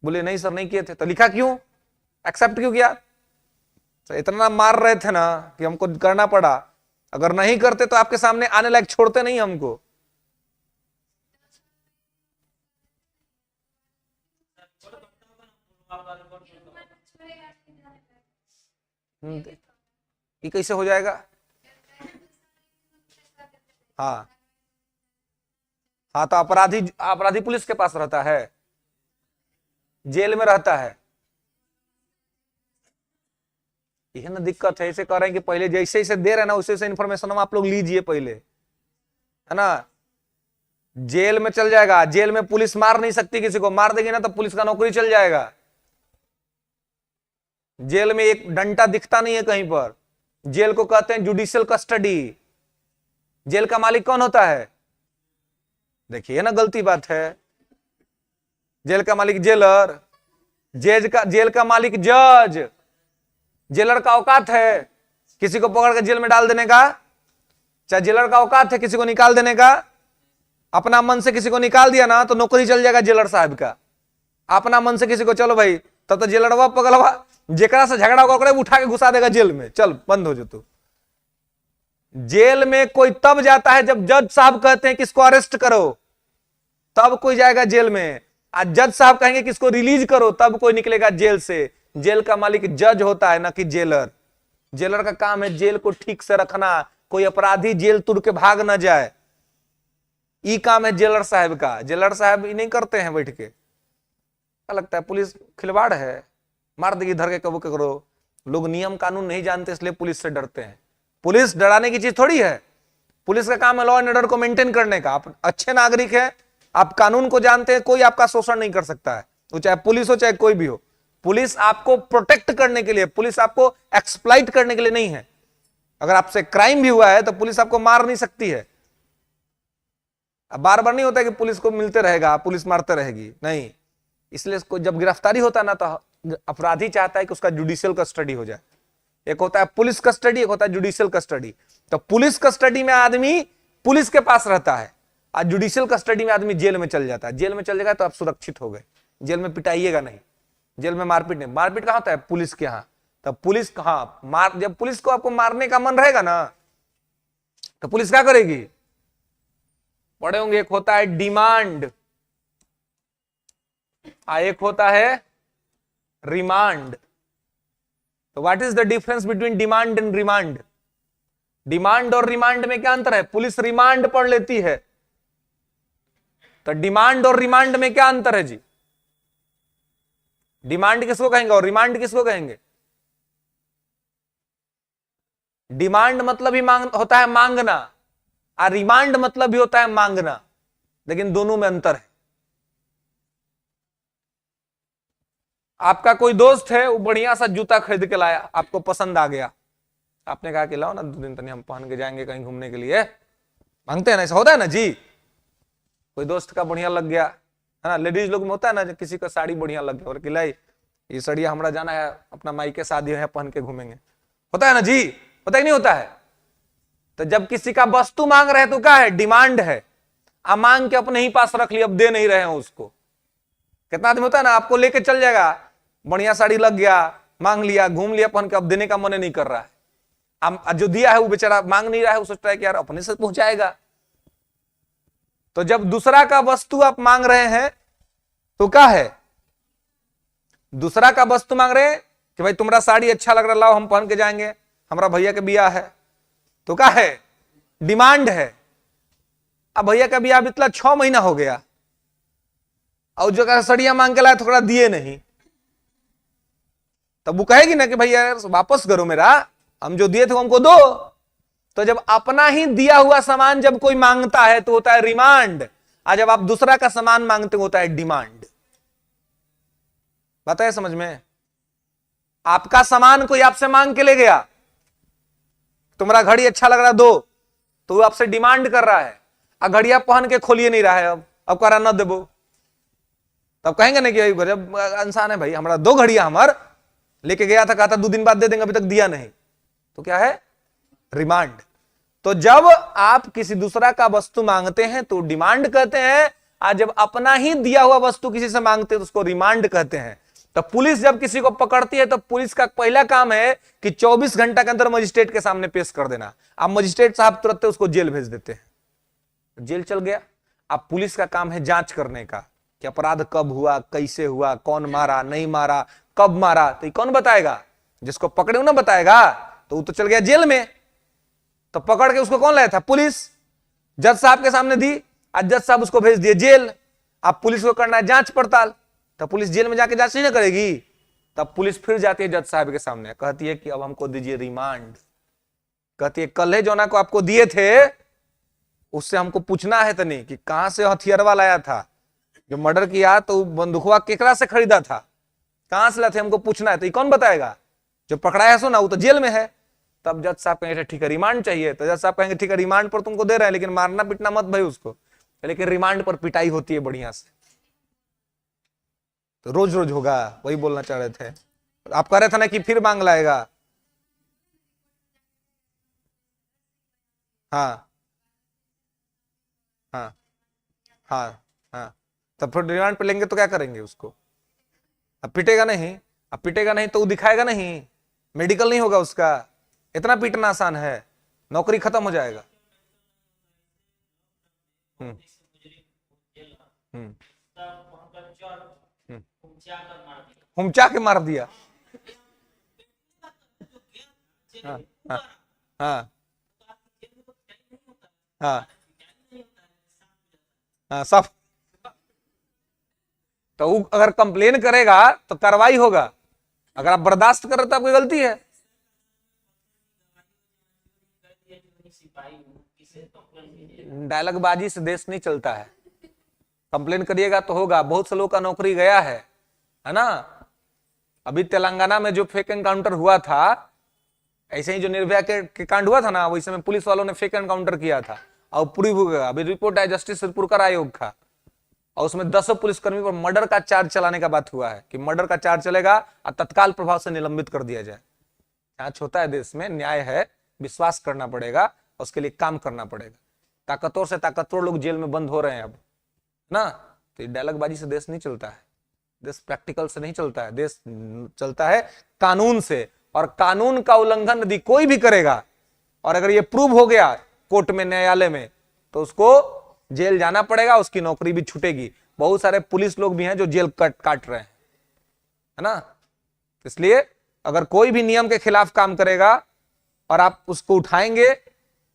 बोले नहीं सर नहीं किए थे, तो लिखा क्यों, एक्सेप्ट क्यों किया? तो इतना मार रहे थे ना कि हमको करना पड़ा, अगर नहीं करते तो आपके सामने आने लायक छोड़ते नहीं हमको। ये कैसे हो जाएगा? हाँ हाँ, तो अपराधी पुलिस के पास रहता है, जेल में रहता है। यह ना दिक्कत है। ऐसे कह रहे हैं कि पहले जैसे जैसे दे रहे हैं ना वैसे वैसे इन्फॉर्मेशन हम आप लोग लीजिए पहले, है ना। जेल में चल जाएगा, जेल में पुलिस मार नहीं सकती किसी को, मार देगी ना तो पुलिस का नौकरी चल जाएगा। जेल में एक डंडा दिखता नहीं है कहीं पर। जेल को कहते हैं जुडिशियल कस्टडी। जेल का मालिक कौन होता है? देखिए ना, गलती बात है। जेल का मालिक जेलर, जेल का मालिक जज। जेलर का औकात है किसी को पकड़ कर जेल में डाल देने का? चाहे जेलर का औकात है किसी को निकाल देने का? अपना मन से किसी को निकाल दिया ना तो नौकरी चल जाएगा जेलर साहब का। अपना मन से किसी को चलो भाई, तब तो जेलरवा पगलवा जेकरा से झगड़ा होगा उठा के घुसा देगा जेल में, चल बंद हो जो तू। जेल में कोई तब जाता है जब जज साहब कहते हैं कि इसको अरेस्ट करो, तब कोई जाएगा जेल में। आज जज साहब कहेंगे कि इसको रिलीज करो, तब कोई निकलेगा जेल से। जेल का मालिक जज होता है ना कि जेलर। जेलर का काम है जेल को ठीक से रखना, कोई अपराधी जेल तुड़ के भाग ना जाए। ये काम है जेलर साहब का। जेलर साहब ये नहीं करते हैं बैठ के। क्या लगता है पुलिस खिलवाड़ है, मार देगी धर के कबो करो। लोग नियम कानून नहीं जानते इसलिए पुलिस से डरते हैं। पुलिस डराने की चीज थोड़ी है। पुलिस का काम है लॉ एंड ऑर्डर को मेंटेन करने का। आप अच्छे नागरिक हैं, आप कानून को जानते हैं, कोई आपका शोषण नहीं कर सकता है, वो चाहे पुलिस हो चाहे कोई भी हो। पुलिस आपको प्रोटेक्ट करने के लिए, पुलिस आपको एक्सप्लॉइट करने के लिए नहीं है। अगर आपसे क्राइम भी हुआ है तो पुलिस आपको मार नहीं सकती है। अब बार बार नहीं होता कि पुलिस को मिलते रहेगा, पुलिस मारते रहेगी, नहीं। इसलिए जब गिरफ्तारी होता है ना तो अपराधी चाहता है कि उसका जुडिशियल कस्टडी हो जाए। एक होता है पुलिस कस्टडी, एक होता है जुडिशियल कस्टडी। तो पुलिस कस्टडी में आदमी पुलिस के पास रहता है, आज जुडिशियल कस्टडी में आदमी जेल में चल जाता है। जेल में चल जाएगा तो आप सुरक्षित हो गए, जेल में पिटाइएगा नहीं, जेल में मारपीट नहीं। मारपीट कहां होता है? पुलिस के यहाँ। तब पुलिस कहां जब पुलिस को आपको मारने का मन रहेगा ना तो पुलिस क्या करेगी? पढ़े होंगे, एक होता है डिमांड, एक होता है रिमांड। तो what is the difference between demand and remand? Demand और रिमांड में क्या अंतर है? पुलिस रिमांड पढ़ लेती है, तो डिमांड और रिमांड में क्या अंतर है जी? डिमांड किसको कहेंगे और रिमांड किसको कहेंगे? डिमांड मतलब ही होता है मांगना, और रिमांड मतलब भी होता है मांगना, लेकिन दोनों में अंतर है। आपका कोई दोस्त है, वो बढ़िया सा जूता खरीद के लाया, आपको पसंद आ गया, आपने कहा कि लाओ ना 2 दिन तक हम पहन के जाएंगे कहीं घूमने के लिए। मांगते हैं ना, ऐसा होता है ना जी। कोई दोस्त का बढ़िया लग गया, है ना। लेडीज लोग में होता है ना, किसी का साड़ी बढ़िया लग गया और कि लाई ये साड़िया हमारा जाना है, अपना माई के शादी है, पहन के घूमेंगे। होता है ना जी, होता है नहीं होता है? तो जब किसी का वस्तु मांग रहे तो क्या है? डिमांड है। आप मांग के अपने ही पास रख लिया, अब दे नहीं रहे हैं उसको। कितना आदमी होता है ना, आपको लेके चल जाएगा, बढ़िया साड़ी लग गया, मांग लिया, घूम लिया पहन के, अब देने का मन नहीं कर रहा है। जो दिया है वो बेचारा मांग नहीं रहा है, वो सोचता है कि यार अपने से पहुंचाएगा। तो जब दूसरा का वस्तु आप मांग रहे हैं तो क्या है? दूसरा का वस्तु मांग रहे हैं कि भाई तुम्हारा साड़ी अच्छा लग रहा, लाओ हम पहन के जाएंगे। हमारा भैया के बिया है, तो क्या है, डिमांड है। अब भैया का बिया बीतला 6 महीना हो गया, और जो का सड़िया मांग के लाया थोड़ा दिए नहीं, तब वो कहेगी ना कि भैया वापस करो मेरा, हम जो दिए थे वो हमको दो। तो जब अपना ही दिया हुआ सामान जब कोई मांगता है तो होता है रिमांड, और जब आप दूसरा का सामान मांगते होता है डिमांड। बताए समझ में? आपका सामान कोई आपसे मांग के ले गया, तुम्हारा घड़ी अच्छा लग रहा दो, तो वो आपसे डिमांड कर रहा है, और घड़ी आप पहन के खोलिए नहीं रहा है, अब कह रहा न देबो, तब कहेंगे ना कि गजब इंसान है भाई, हमारा 2 घड़ियां हमार लेके गया था, कहा था 2 दिन बाद दे देंगे, अभी तक दिया नहीं, तो क्या है, रिमांड। तो जब आप किसी दूसरा का वस्तु मांगते हैं तो डिमांड कहते हैं, और जब अपना ही दिया हुआ वस्तु किसी से मांगते हैं तो उसको रिमांड कहते हैं। तो पुलिस जब किसी को पकड़ती है तो पुलिस का पहला काम है कि 24 घंटा के अंदर मजिस्ट्रेट के सामने पेश कर देना। अब मजिस्ट्रेट साहब तुरंत उसको जेल भेज देते हैं, जेल चल गया। अब पुलिस का काम है जांच करने का कि अपराध कब हुआ, कैसे हुआ, कौन मारा, नहीं मारा, कब मारा, तो ये कौन बताएगा? जिसको पकड़े ना बताएगा, तो वो तो चल गया जेल में। तो पकड़ के उसको कौन लाया था? पुलिस। जज साहब के सामने दी, आज जज साहब उसको भेज दिए जेल। अब पुलिस को करना है जांच पड़ताल, तो पुलिस जेल में जाके जांच नहीं ना करेगी, तब पुलिस फिर जाती है जज साहब के सामने, कहती है कि अब हमको दीजिए रिमांड। कहती है कल जोना को आपको दिए थे उससे हमको पूछना है तनी कि कहां से हथियारवा लाया था, जो मर्डर किया तो बंदूकवा केकरा से खरीदा था, कहां से लाते, हमको पूछना है। तो ये कौन बताएगा? जो पकड़ा है सो ना, वो तो जेल में है। तब जज साहब कहेंगे ठीक है रिमांड चाहिए, तो जज साहब कहेंगे ठीक है रिमांड पर तुमको दे रहे हैं, लेकिन मारना पीटना मत भाई उसको, लेकिन रिमांड पर पिटाई होती है बढ़िया से। तो रोज रोज होगा, वही बोलना चाह रहे थे आप, कह रहे थे ना कि फिर मांग लाएगा। हाँ हाँ हाँ हाँ, तब फिर रिमांड पे लेंगे तो क्या करेंगे उसको? अब पिटेगा नहीं, अब पिटेगा नहीं तो वो दिखाएगा नहीं, मेडिकल नहीं होगा उसका, इतना पीटना आसान है, नौकरी खत्म हो जाएगा। हम्म हम्म हुमचा के मार दिया। हाँ हाँ हाँ हाँ हाँ सब। तो वो अगर कंप्लेन करेगा तो कार्रवाई होगा, अगर आप बर्दाश्त कर रहे तो आपकी गलती है। डायलॉगबाजी से देश नहीं चलता है, कंप्लेन करिएगा तो होगा। बहुत से लोग का नौकरी गया है ना। अभी तेलंगाना में जो फेक एनकाउंटर हुआ था, ऐसे ही जो निर्भया के कांड हुआ था ना, वैसे में पुलिस वालों ने फेक एनकाउंटर किया था और पूरी हो गया। अभी रिपोर्ट है जस्टिस पुरकर आयोग का, और उसमें 10 पुलिसकर्मी पर मर्डर का चार्ज चलाने का बात हुआ है कि मर्डर का चार्ज चलेगा और तत्काल प्रभाव से निलंबित कर दिया जाए। जांच होता है देश में, न्याय है, विश्वास करना पड़ेगा, उसके लिए काम करना पड़ेगा। ताकतवर से ताकतवर लोग जेल में बंद हो रहे हैं अब ना। तो ये डायलॉगबाजी से देश नहीं चलता है, देश प्रैक्टिकल से नहीं चलता है, देश चलता है कानून से। और कानून का उल्लंघन यदि कोई भी करेगा और अगर ये प्रूव हो गया कोर्ट में, न्यायालय में, तो उसको जेल जाना पड़ेगा, उसकी नौकरी भी छूटेगी। बहुत सारे पुलिस लोग भी हैं जो जेल काट रहे हैं, है ना। इसलिए अगर कोई भी नियम के खिलाफ काम करेगा और आप उसको उठाएंगे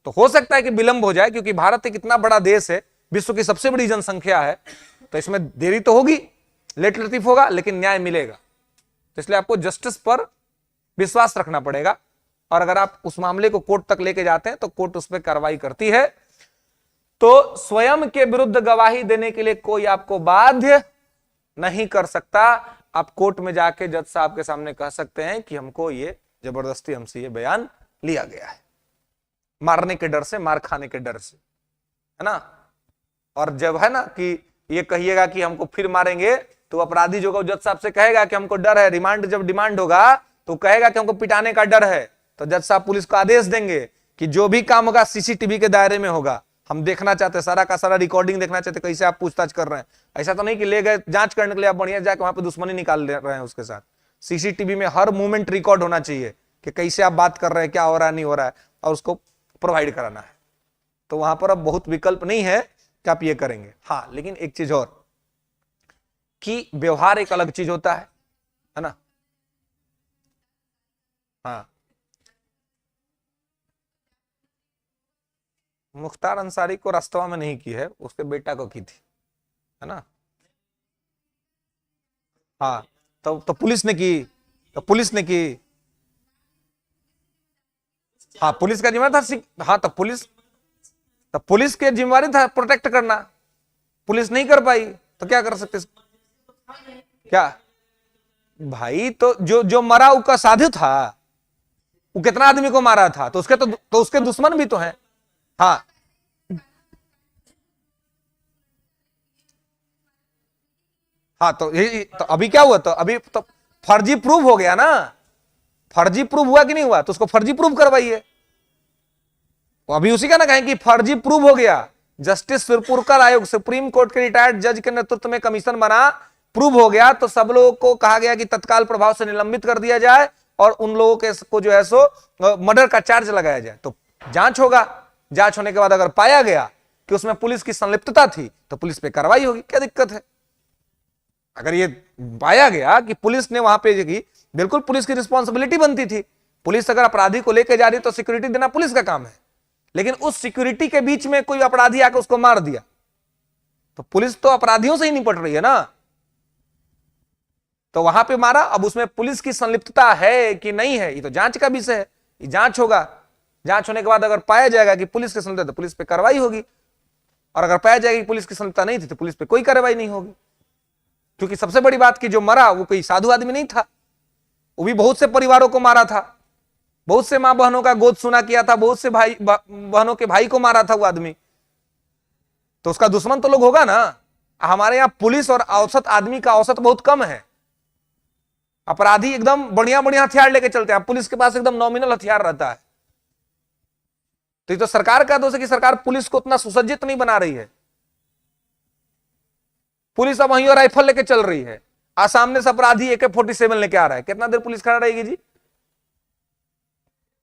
तो हो सकता है कि विलंब हो जाए, क्योंकि भारत एक इतना बड़ा देश है, विश्व की सबसे बड़ी जनसंख्या है, तो इसमें देरी तो होगी, लेट लतीफ होगा, लेकिन न्याय मिलेगा। तो इसलिए आपको जस्टिस पर विश्वास रखना पड़ेगा, और अगर आप उस मामले को कोर्ट तक लेके जाते हैं तो कोर्ट उस पर कार्रवाई करती है। तो स्वयं के विरुद्ध गवाही देने के लिए कोई आपको बाध्य नहीं कर सकता। आप कोर्ट में जाके जज साहब के सामने कह सकते हैं कि हमको ये जबरदस्ती हमसे ये बयान लिया गया है, मारने के डर से, मार खाने के डर से, है ना। और जब है ना कि ये कहिएगा कि हमको फिर मारेंगे, तो अपराधी जो जज साहब से कहेगा कि हमको डर है, रिमांड जब डिमांड होगा तो कहेगा कि हमको पिटाने का डर है, तो जज साहब पुलिस को आदेश देंगे कि जो भी काम होगा सीसीटीवी के दायरे में होगा, हम देखना चाहते हैं, सारा का सारा रिकॉर्डिंग देखना चाहते हैं, कैसे आप पूछताछ कर रहे हैं। ऐसा तो नहीं कि ले गए जांच करने के लिए, आप बढ़िया जाके वहां पे दुश्मनी निकाल रहे हैं उसके साथ। सीसीटीवी में हर मूवमेंट रिकॉर्ड होना चाहिए कि कैसे आप बात कर रहे हैं, क्या हो रहा है, नहीं हो रहा है, और उसको प्रोवाइड कराना है। तो वहां पर अब बहुत विकल्प नहीं है कि आप ये करेंगे। हाँ, लेकिन एक चीज और कि व्यवहार एक अलग चीज होता है ना। हाँ मुख्तार अंसारी को रास्तवा में नहीं की है, उसके बेटा को की थी, है ना। हाँ, तो पुलिस ने की, तो पुलिस ने की। हाँ, पुलिस का जिम्मेदार था। हाँ, तो पुलिस के जिम्मेवारी था प्रोटेक्ट करना, पुलिस नहीं कर पाई तो क्या कर सकते। क्या भाई, तो जो जो मरा उसका साधु था, वो कितना आदमी को मारा था, तो उसके दुश्मन भी तो हैं। हाँ, हाँ, तो ये तो अभी क्या हुआ, तो अभी तो फर्जी प्रूव हो गया ना, फर्जी प्रूव हुआ कि नहीं हुआ, तो उसको फर्जी प्रूव करवाइए। तो अभी उसी का ना कहें कि फर्जी प्रूव हो गया। जस्टिस सिरपुरकर आयोग, सुप्रीम कोर्ट के रिटायर्ड जज के नेतृत्व में कमीशन बना, प्रूव हो गया, तो सब लोगों को कहा गया कि तत्काल प्रभाव से निलंबित कर दिया जाए और उन लोगों के को जो है सो मर्डर का चार्ज लगाया जाए। तो जांच होगा, जांच होने के बाद अगर पाया गया कि उसमें पुलिस की संलिप्तता थी तो पुलिस पे कार्रवाई होगी, क्या दिक्कत है। अगर ये पाया गया कि पुलिस ने वहां पे की, बिल्कुल पुलिस की रिस्पॉन्सिबिलिटी बनती थी। पुलिस अगर अपराधी को लेकर जा रही तो सिक्योरिटी देना पुलिस का काम है, लेकिन उस सिक्योरिटी के बीच में कोई अपराधी आकर उसको मार दिया तो पुलिस तो अपराधियों से ही निपट रही है ना। तो वहां पे मारा, अब उसमें पुलिस की संलिप्तता है कि नहीं है, ये तो जांच का विषय है, ये जांच होगा। जांच होने के बाद अगर पाया जाएगा कि पुलिस की संलिप्तता, तो पुलिस पे कार्रवाई होगी, और अगर पाया जाएगा कि पुलिस की संलिप्तता नहीं थी तो पुलिस पे कोई कार्रवाई नहीं होगी। क्योंकि सबसे बड़ी बात कि जो मरा वो कोई साधु आदमी नहीं था, वो भी बहुत से परिवारों को मारा था, बहुत से मां बहनों का गोद सुना किया था, बहुत से भाई बहनों के भाई को मारा था वो आदमी, तो उसका दुश्मन तो लोग होगा ना। हमारे यहां पुलिस और औसत आदमी का औसत बहुत कम है। अपराधी एकदम बढ़िया बढ़िया हथियार लेके चलते हैं, पुलिस के पास एकदम नॉमिनल हथियार रहता है। तो ये तो सरकार का दोष है कि सरकार पुलिस को उतना सुसज्जित नहीं बना रही है। पुलिस अब वहीं और राइफल लेके चल रही है, आज सामने से अपराधी AK-47 लेके आ रहा है, कितना देर पुलिस खड़ा रहेगी जी।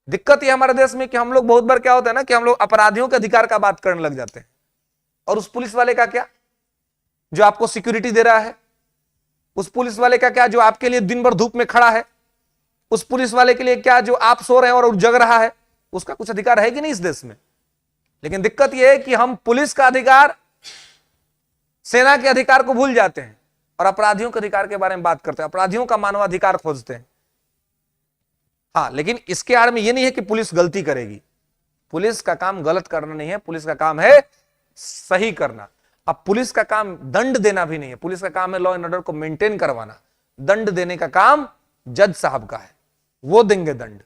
दिक्कत ये हमारे देश में कि हम लोग बहुत बार क्या होता है ना कि हम लोग अपराधियों के अधिकार का बात करने लग जाते हैं, और उस पुलिस वाले का क्या जो आपको सिक्योरिटी दे रहा है, उस पुलिस वाले का क्या जो आपके लिए दिन भर धूप में खड़ा है, उस पुलिस वाले के लिए क्या जो आप सो रहे हैं और जग रहा है, उसका कुछ अधिकार है कि नहीं इस देश में। लेकिन दिक्कत यह है कि हम पुलिस का अधिकार, सेना के अधिकार को भूल जाते हैं और अपराधियों के अधिकार के बारे में बात करते हैं, अपराधियों का मानवाधिकार खोजते हैं। हाँ, लेकिन इसके आड़ में यह नहीं है कि पुलिस गलती करेगी, पुलिस का काम गलत करना नहीं है, पुलिस का काम है सही करना। अब पुलिस का काम दंड देना भी नहीं है, पुलिस का काम है लॉ एंड ऑर्डर को मेंटेन करवाना। दंड देने का काम जज साहब का है, वो देंगे दंड,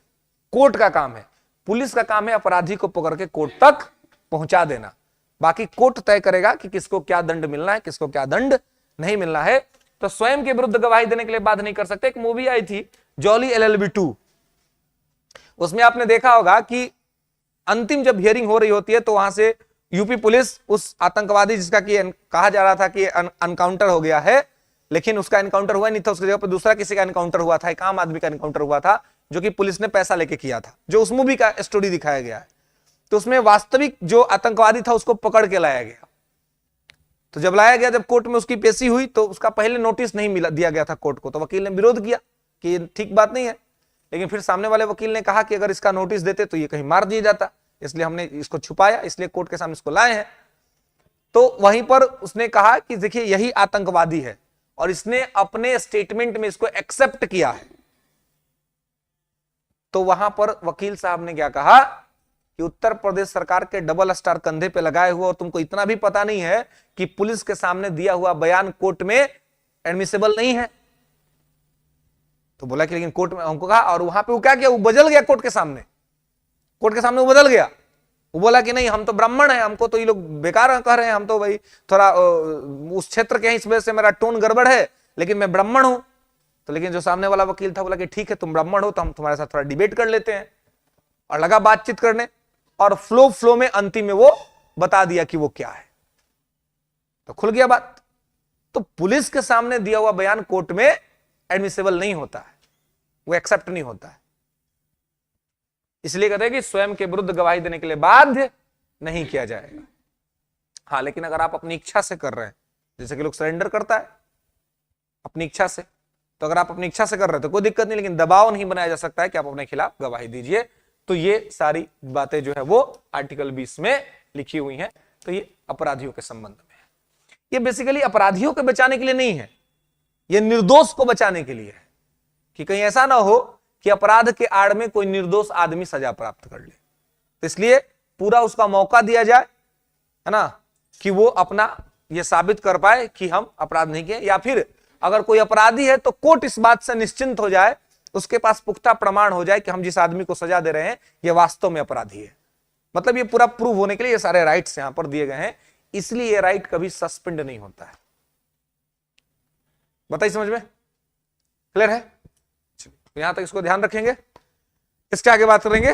कोर्ट का काम है। पुलिस का काम है अपराधी को पकड़ के कोर्ट तक पहुंचा देना, बाकी कोर्ट तय करेगा कि किसको क्या दंड मिलना है, किसको क्या दंड नहीं मिलना है। तो स्वयं के विरुद्ध गवाही देने के लिए बात नहीं कर सकते। एक मूवी आई थी जॉली LLB 2, उसमें आपने देखा होगा कि अंतिम जब हियरिंग हो रही होती है तो वहां से यूपी पुलिस उस आतंकवादी जिसका कि कहा जा रहा था कि एनकाउंटर हो गया है, लेकिन उसका एनकाउंटर हुआ नहीं था, उसकी जगह पर दूसरा किसी का एनकाउंटर हुआ था, एक आम आदमी का एनकाउंटर हुआ था जो कि पुलिस ने पैसा लेके किया था, जो उस मूवी का स्टोरी दिखाया गया है। तो उसमें वास्तविक जो आतंकवादी था उसको पकड़ के लाया गया। तो जब लाया गया, जब कोर्ट में उसकी पेशी हुई तो उसका पहले नोटिस नहीं मिला दिया गया था कोर्ट को, तो वकील ने विरोध किया कि ठीक बात नहीं है। लेकिन फिर सामने वाले वकील ने कहा कि अगर इसका नोटिस देते तो ये कहीं मार दिया जाता, इसलिए हमने इसको छुपाया, इसलिए कोर्ट के सामने इसको लाए हैं। तो वहीं पर उसने कहा कि देखिए यही आतंकवादी है और इसने अपने स्टेटमेंट में इसको एक्सेप्ट किया है। तो वहां पर वकील साहब ने क्या कहा कि उत्तर प्रदेश सरकार के डबल स्टार कंधे पे लगाए हुए और तुमको इतना भी पता नहीं है कि पुलिस के सामने दिया हुआ बयान कोर्ट में एडमिसेबल नहीं है। तो बोला कि लेकिन कोर्ट में हमको कहा, और वहां पे वो क्या किया, वो बदल गया कोर्ट के सामने, कोर्ट के सामने वो बदल गया। वो बोला कि नहीं हम तो ब्राह्मण हैं, हमको तो ये लोग बेकार कह रहे हैं, हम तो भाई थोड़ा उस क्षेत्र के हैं इस वजह से मेरा टोन गड़बड़ है, लेकिन मैं ब्राह्मण हूं। तो लेकिन जो सामने वाला वकील था बोला कि ठीक है तुम ब्राह्मण हो तो हम तुम्हारे साथ थोड़ा डिबेट कर लेते हैं, और लगा बातचीत करने, और फ्लो में अंतिम में वो बता दिया कि वो क्या है, तो खुल गया बात। तो पुलिस के सामने दिया हुआ बयान कोर्ट में एडमिसेबल नहीं होता है, वो एक्सेप्ट नहीं होता है। इसलिए कहते हैं कि स्वयं के विरुद्ध गवाही देने के लिए बाध्य नहीं किया जाएगा। हाँ, लेकिन अगर आप अपनी इच्छा से कर रहे हैं, जैसे कि लोग सरेंडर करता है अपनी इच्छा से, तो अगर आप अपनी इच्छा से कर रहे हैं तो कोई दिक्कत नहीं, लेकिन दबाव नहीं बनाया जा सकता है कि आप अपने खिलाफ गवाही दीजिए। तो ये सारी बातें जो है वो आर्टिकल 20 में लिखी हुई हैं, तो ये अपराधियों के संबंध में है। ये बेसिकली अपराधियों को बचाने के लिए नहीं है, ये निर्दोष को बचाने के लिए है, कि कहीं ऐसा ना हो कि अपराध के आड़ में कोई निर्दोष आदमी सजा प्राप्त कर ले। तो इसलिए पूरा उसका मौका दिया जाए, है ना, कि वो अपना ये साबित कर पाए कि हम अपराध नहीं किए, या फिर अगर कोई अपराधी है तो कोर्ट इस बात से निश्चिंत हो जाए, उसके पास पुख्ता प्रमाण हो जाए कि हम जिस आदमी को सजा दे रहे हैं ये वास्तव में अपराधी है। मतलब ये पूरा प्रूव होने के लिए ये सारे राइट्स यहां पर दिए गए हैं, इसलिए ये राइट कभी सस्पेंड नहीं होता है। बताइए, समझ में क्लियर है? यहां तक इसको ध्यान रखेंगे, इसके आगे बात करेंगे